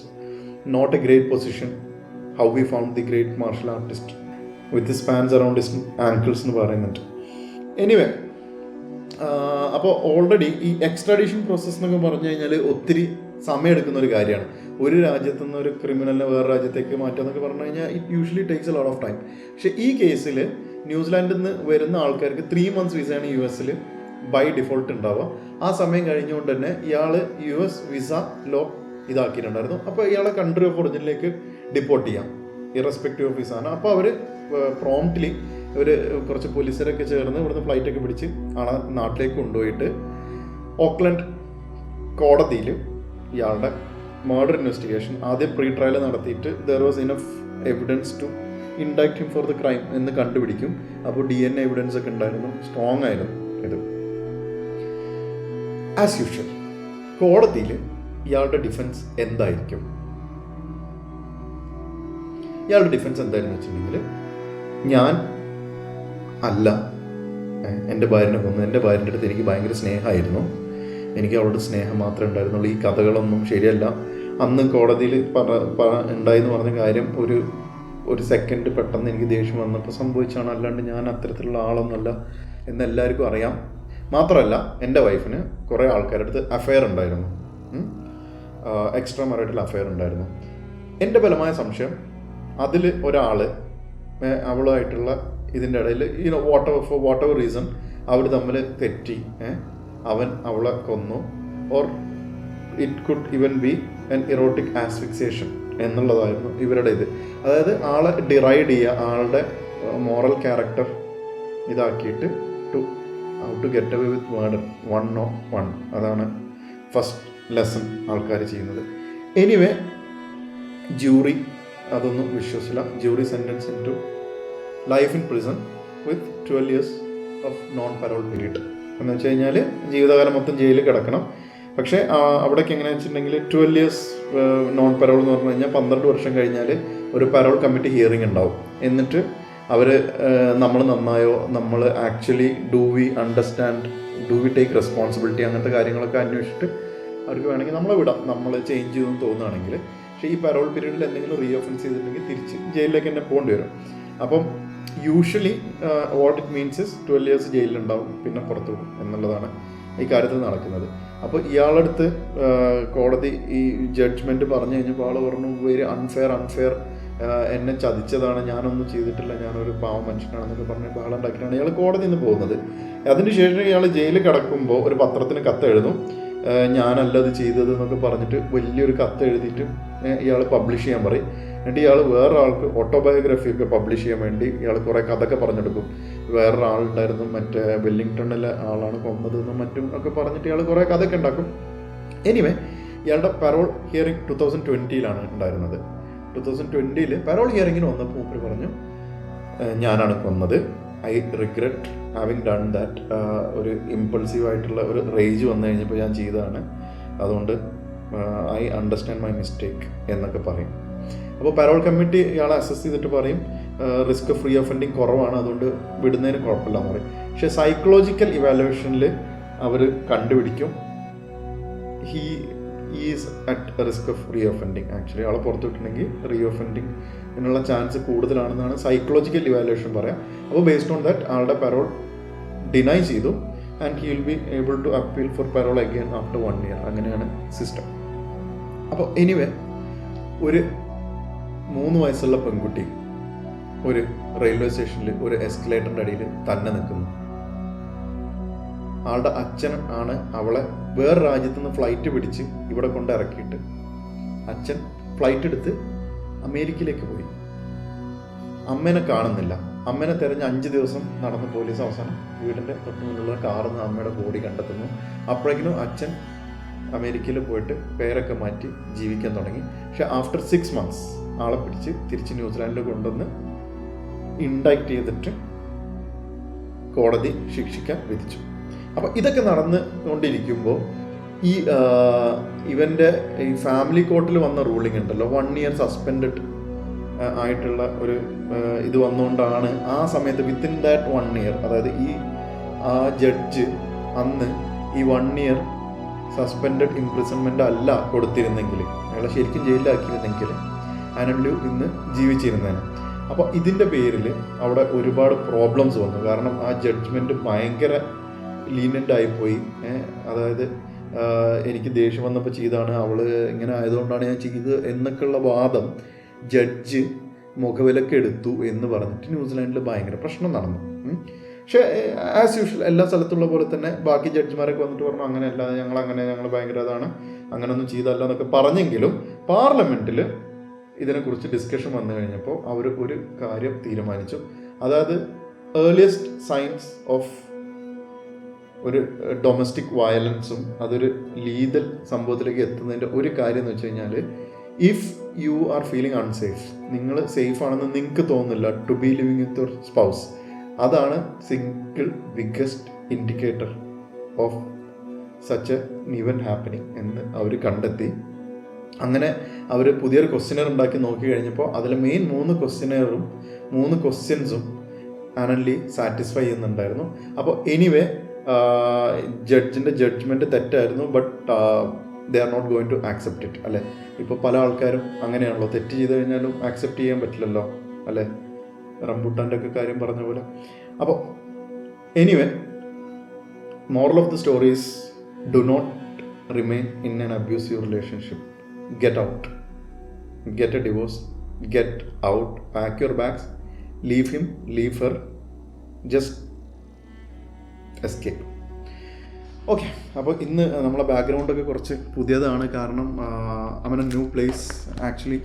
not a great position, how we found the great martial artist with spans around his ankles എന്ന് പറയുന്നുണ്ട്. എനിവേ, അപ്പോൾ ഓൾറെഡി ഈ എക്സ്ട്രാഡിഷൻ പ്രോസസ്സ് എന്നൊക്കെ പറഞ്ഞു കഴിഞ്ഞാൽ ഒത്തിരി സമയമെടുക്കുന്ന ഒരു കാര്യമാണ്. ഒരു രാജ്യത്തു നിന്ന് ഒരു ക്രിമിനലിനെ വേറെ രാജ്യത്തേക്ക് മാറ്റുക എന്നൊക്കെ പറഞ്ഞു കഴിഞ്ഞാൽ it usually takes a lot of time. പക്ഷേ ഈ കേസിൽ ന്യൂസിലാൻഡിൽ നിന്ന് വരുന്ന ആൾക്കാർക്ക് 3 months വിസയാണ് US ബൈ ഡിഫോൾട്ട് ഉണ്ടാവുക. ആ സമയം കഴിഞ്ഞുകൊണ്ട് തന്നെ ഇയാൾ US വിസ ലോ ഇതാക്കിയിട്ടുണ്ടായിരുന്നു. അപ്പോൾ ഇയാളെ കൺട്രി ഓഫ് ഒറിജിനിലേക്ക് ഡിപ്പോർട്ട് ചെയ്യാം ഇറസ്പെക്റ്റീവ് ഓഫ് വിസ ആണ്. അപ്പോൾ അവർ പ്രോംപ്റ്റ്ലി കുറച്ച് പോലീസുകാരൊക്കെ ചേർന്ന് ഇവിടുന്ന് ഫ്ലൈറ്റൊക്കെ പിടിച്ച് ആളെ നാട്ടിലേക്ക് കൊണ്ടുപോയിട്ട് ഓക്ലൻഡ് കോടതിയിൽ ഇയാളുടെ മർഡർ ഇൻവെസ്റ്റിഗേഷൻ ആദ്യം പ്രീ ട്രയൽ നടത്തിയിട്ട് there was enough evidence to indict him for the crime എന്ന് കണ്ടുപിടിക്കും. അപ്പോൾ DNA എവിഡൻസ് ഒക്കെ ഉണ്ടായിരുന്നു, സ്ട്രോങ് ആയിരുന്നു ഇത്. ആസ് യൂഷ്വൽ കോടതിയിൽ ഇയാളുടെ ഡിഫൻസ് എന്തായിരിക്കും? ഇയാളുടെ ഡിഫൻസ് എന്തായിരുന്നു വെച്ചിട്ടുണ്ടെങ്കിൽ, ഞാൻ അല്ല എൻ്റെ ഭാര്യനെ കൊന്നു, എൻ്റെ ഭാര്യൻ്റെ അടുത്ത് എനിക്ക് ഭയങ്കര സ്നേഹമായിരുന്നു, എനിക്ക് അവളോട് സ്നേഹം മാത്രമേ ഉണ്ടായിരുന്നുള്ളൂ, ഈ കഥകളൊന്നും ശരിയല്ല, അന്ന് കോടതിയിൽ ഉണ്ടായെന്ന് പറഞ്ഞ കാര്യം ഒരു സെക്കൻഡ് പെട്ടെന്ന് എനിക്ക് ദേഷ്യം വന്നപ്പോൾ സംഭവിച്ചാണ്, അല്ലാണ്ട് ഞാൻ അത്തരത്തിലുള്ള ആളൊന്നുമല്ല എന്ന് എല്ലാവർക്കും അറിയാം. മാത്രമല്ല എൻ്റെ വൈഫിന് കുറേ ആൾക്കാരുടെ അടുത്ത് അഫെയർ ഉണ്ടായിരുന്നു, എക്സ്ട്രാ മറിറ്റൽ അഫെയർ ഉണ്ടായിരുന്നു. എൻ്റെ ബലമായ സംശയം അതിൽ ഒരാൾ അവളുമായിട്ടുള്ള ഇതിൻ്റെ ഇടയിൽ വാട്ട് എവർ റീസൺ അവർ തമ്മിൽ തെറ്റി, അവൻ അവളെ കൊന്നു, or it could even be an erotic asphyxiation എന്നുള്ളതായിരുന്നു ഇവരുടെ ഇത്. അതായത് ആളെ ഡിറൈഡ് ചെയ്യുക, ആളുടെ മോറൽ ക്യാരക്ടർ ഇതാക്കിയിട്ട് how to get away with murder 101. അതാണ് ഫസ്റ്റ് ലെസൺ ആൾക്കാർ ചെയ്യുന്നത്. എനിവേ, ജൂറി അതൊന്നും വിശ്വസിച്ചില്ല. Jury sentence in to life in prison with 12 years of non parole period. എന്ന് വെച്ച് കഴിഞ്ഞാൽ ജീവിതകാലം മൊത്തം ജയിലിൽ കിടക്കണം. പക്ഷേ അവിടേക്ക് എങ്ങനെയാണെന്ന് വെച്ചിട്ടുണ്ടെങ്കിൽ 12 years നോൺ പരോൾ എന്ന് പറഞ്ഞു കഴിഞ്ഞാൽ 12 വർഷം കഴിഞ്ഞാൽ ഒരു പരോൾ കമ്മിറ്റി ഹിയറിംഗ് ഉണ്ടാവും. എന്നിട്ട് അവർ നമ്മൾ നന്നായോ, നമ്മൾ actually do we understand, do we take responsibility, അങ്ങനത്തെ കാര്യങ്ങളൊക്കെ അന്വേഷിച്ചിട്ട് അവർക്ക് വേണമെങ്കിൽ നമ്മളെ വിടാം, നമ്മൾ ചേഞ്ച് ചെയ്തെന്ന് തോന്നുകയാണെങ്കിൽ. പക്ഷേ ഈ പരോൾ പീരീഡിൽ എന്തെങ്കിലും റീ ഓഫൻസ് ചെയ്തിട്ടുണ്ടെങ്കിൽ തിരിച്ച് ജയിലിലേക്ക് തന്നെ പോകേണ്ടി വരും. അപ്പം usually what it means is 12 years ജയിലിലുണ്ടാവും, പിന്നെ പുറത്തു പോകും എന്നുള്ളതാണ് ഈ കാര്യത്തിൽ നടക്കുന്നത്. അപ്പോൾ ഇയാളടുത്ത് കോടതി ഈ ജഡ്ജ്മെൻറ്റ് പറഞ്ഞു കഴിഞ്ഞപ്പോൾ ആൾ പറഞ്ഞു വെരി അൺഫെയർ, എന്നെ ചതിച്ചതാണ്, ഞാനൊന്നും ചെയ്തിട്ടില്ല, ഞാനൊരു പാവം മനുഷ്യനാണെന്നൊക്കെ പറഞ്ഞപ്പോൾ ആളുണ്ടാക്കിയിട്ടാണ് ഇയാൾ കോടതിയിൽ നിന്ന് പോകുന്നത്. അതിനുശേഷം ഇയാൾ ജയിലിൽ കിടക്കുമ്പോൾ ഒരു പത്രത്തിന് കത്ത് എഴുതും, ഞാനല്ലത് ചെയ്തത് എന്നൊക്കെ പറഞ്ഞിട്ട് വലിയൊരു കത്ത് എഴുതിയിട്ട് ഇയാൾ പബ്ലിഷ് ചെയ്യാൻ പറയും. എന്നിട്ട് ഇയാൾ വേറൊരാൾക്ക് ഓട്ടോബയോഗ്രഫിയൊക്കെ പബ്ലിഷ് ചെയ്യാൻ വേണ്ടി ഇയാൾ കുറേ കഥയൊക്കെ പറഞ്ഞെടുക്കും. വേറൊരാളുണ്ടായിരുന്നു, മറ്റേ വെല്ലിംഗ്ടണിലെ ആളാണ് കൊന്നതെന്നും മറ്റും ഒക്കെ പറഞ്ഞിട്ട് ഇയാൾ കുറേ കഥയൊക്കെ ഉണ്ടാക്കും. എനിവേ, ഇയാളുടെ പരോൾ ഹിയറിംഗ് 2020 ഉണ്ടായിരുന്നത്. 2020 പരോൾ ഹിയറിങ്ങിന് വന്നപ്പോൾ മൂപ്പര് പറഞ്ഞു, ഞാനാണ് കൊന്നത്, I regret having done that, ഒരു ഇമ്പൾസീവായിട്ടുള്ള ഒരു റേജ് വന്നു കഴിഞ്ഞപ്പോൾ ഞാൻ ചെയ്തതാണ്, അതുകൊണ്ട് ഐ അണ്ടർസ്റ്റാൻഡ് മൈ മിസ്റ്റേക്ക് എന്നൊക്കെ പറയും. അപ്പോൾ പരോൾ കമ്മിറ്റി ഇയാളെ അസസ് ചെയ്തിട്ട് പറയും റിസ്ക് ഫ്രീ ഓഫൻഡിങ് കുറവാണ്, അതുകൊണ്ട് വിടുന്നതിന് കുഴപ്പമില്ലെന്ന് പറയും. പക്ഷേ സൈക്കോളജിക്കൽ ഇവാലുവേഷനിൽ അവർ കണ്ടുപിടിക്കും he is at risk of reoffending. Actually ആളെ പുറത്തു വിട്ടിട്ടുണ്ടെങ്കിൽ റീ ഓഫൻഡിങ് എന്നുള്ള ചാൻസ് കൂടുതലാണെന്നാണ് സൈക്കോളജിക്കൽ ഇവാലുവേഷൻ പറയാം. അപ്പോൾ ബേസ്ഡ് ഓൺ ദാറ്റ് ആളുടെ പരോൾ ഡിനൈ ചെയ്തു and he will be able to appeal for parole again after 1 year. അങ്ങനെയാണ് സിസ്റ്റം. അപ്പോൾ എനിവേ, ഒരു 3 വയസ്സുള്ള പെൺകുട്ടി ഒരു റെയിൽവേ സ്റ്റേഷനിൽ ഒരു എസ്കലേറ്ററിൻ്റെ അടിയിൽ തന്നെ നിൽക്കുന്നു. ആളുടെ അച്ഛൻ ആണ് അവളെ വേറെ രാജ്യത്തു നിന്ന് ഫ്ലൈറ്റ് പിടിച്ച് ഇവിടെ കൊണ്ട് ഇറക്കിയിട്ട് അച്ഛൻ ഫ്ലൈറ്റ് എടുത്ത് അമേരിക്കയിലേക്ക് പോയി. അമ്മേനെ കാണുന്നില്ല. അമ്മേനെ തിരഞ്ഞ് 5 ദിവസം നടന്ന് പോലീസ് അവസാനം വീടിൻ്റെ തൊട്ടുമുള്ള കാറിൽ നിന്ന് അമ്മയുടെ ബോഡി കണ്ടെത്തുന്നു. അപ്പോഴേക്കിനും അച്ഛൻ അമേരിക്കയിൽ പോയിട്ട് പേരൊക്കെ മാറ്റി ജീവിക്കാൻ തുടങ്ങി. പക്ഷെ ആഫ്റ്റർ 6 months ആളെ പിടിച്ച് തിരിച്ച് ന്യൂസിലാൻഡിൽ കൊണ്ടുവന്ന് ഇൻഡൈക്റ്റ് ചെയ്തിട്ട് കോടതി ശിക്ഷിക്കാൻ വിധിച്ചു. അപ്പോൾ ഇതൊക്കെ നടന്നുകൊണ്ടിരിക്കുമ്പോൾ ഇവൻ്റെ ഈ ഫാമിലി കോർട്ടിൽ വന്ന റൂളിംഗ് ഉണ്ടല്ലോ, 1 year സസ്പെൻഡഡ് ആയിട്ടുള്ള ഒരു ഇത് വന്നുകൊണ്ടാണ് ആ സമയത്ത് വിത്തിൻ ദാറ്റ് 1 year, അതായത് ആ ജഡ്ജ് അന്ന് ഈ 1 year സസ്പെൻഡഡ് ഇംപ്രിസൺമെൻ്റ് അല്ല കൊടുത്തിരുന്നെങ്കിൽ അയാളെ ശരിക്കും ജയിലിലാക്കിയിരുന്നെങ്കിൽ ആനന്ദു ഇന്ന് ജീവിച്ചിരുന്നേനെ. അപ്പോൾ ഇതിൻ്റെ പേരിൽ അവിടെ ഒരുപാട് പ്രോബ്ലംസ് വന്നു. കാരണം ആ ജഡ്ജ്മെൻറ്റ് ഭയങ്കര ലീനൻ്റ് ആയിപ്പോയി. അതായത് എനിക്ക് ദേഷ്യം വന്നപ്പോൾ ചെയ്താണ്, അവൾ ഇങ്ങനെ ആയതുകൊണ്ടാണ് ഞാൻ ചെയ്തത് എന്നൊക്കെയുള്ള വാദം ജഡ്ജ് മുഖവിലക്കെടുത്തു എന്ന് പറഞ്ഞിട്ട് ന്യൂസിലാൻഡിൽ ഭയങ്കര പ്രശ്നം നടന്നു. പക്ഷേ ആസ് യൂഷ്വൽ എല്ലാ സ്ഥലത്തുള്ള പോലെ തന്നെ ബാക്കി ജഡ്ജിമാരൊക്കെ വന്നിട്ട് പറഞ്ഞു അങ്ങനെയല്ല, ഞങ്ങൾ ഭയങ്കര അതാണ്, അങ്ങനെയൊന്നും ചെയ്തല്ല എന്നൊക്കെ പറഞ്ഞെങ്കിലും പാർലമെൻറ്റിൽ ഇതിനെക്കുറിച്ച് ഡിസ്കഷൻ വന്നു കഴിഞ്ഞപ്പോൾ അവർ ഒരു കാര്യം തീരുമാനിച്ചു. അതായത് ഏർലിയസ്റ്റ് സൈൻസ് ഓഫ് ഒരു ഡൊമസ്റ്റിക് വയലൻസും അതൊരു ലീഗൽ സംഭവത്തിലേക്ക് എത്തുന്നതിൻ്റെ ഒരു കാര്യം എന്ന് വെച്ച് കഴിഞ്ഞാൽ, if you are feeling unsafe, നിങ്ങൾ സേഫ് ആണെന്ന് നിങ്ങൾക്ക് തോന്നുന്നില്ല to be living with your spouse, അതാണ് single biggest indicator of such a event happening എന്ന് അവർ കണ്ടെത്തി. അങ്ങനെ അവർ പുതിയൊരു ക്വസ്റ്റ്യനർ ഉണ്ടാക്കി നോക്കി കഴിഞ്ഞപ്പോൾ അതിലെ മെയിൻ 3 ക്വസ്റ്റ്യൻസും ആനൻലി സാറ്റിസ്ഫൈ ചെയ്യുന്നുണ്ടായിരുന്നു. അപ്പോൾ എനിവേ ജഡ്ജിൻ്റെ ജഡ്ജ്മെൻറ്റ് തെറ്റായിരുന്നു, but they are not going to accept it, അല്ലേ? ഇപ്പോൾ പല ആൾക്കാരും അങ്ങനെയാണല്ലോ, തെറ്റ് ചെയ്ത് കഴിഞ്ഞാലും ആക്സെപ്റ്റ് ചെയ്യാൻ പറ്റില്ലല്ലോ, അല്ലേ? റംബുട്ടാൻ്റെ ഒക്കെ കാര്യം പറഞ്ഞ പോലെ. അപ്പോൾ anyway moral of the story is do not remain in an abusive relationship. Get out, get a divorce, get out, pack your bags, leave him, leave her, just escape. Okay, അപ്പോൾ ഇന്ന് നമ്മളെ ബാക്ക്ഗ്രൗണ്ടൊക്കെ കുറച്ച് പുതിയതാണ്. കാരണം I mean a new place. Actually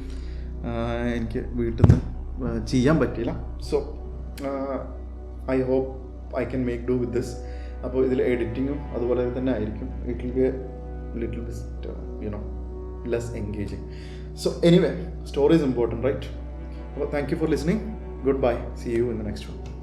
എനിക്ക് വീട്ടിൽ നിന്ന് ചെയ്യാൻ പറ്റിയില്ല. So I hope I can make do with this. അപ്പോൾ ഇതിൽ എഡിറ്റിങ്ങും അതുപോലെ തന്നെ ആയിരിക്കും. It will be a little bit you know less engaging. So anyway, story is important, right? Well, thank you for listening. Goodbye. See you in the next one.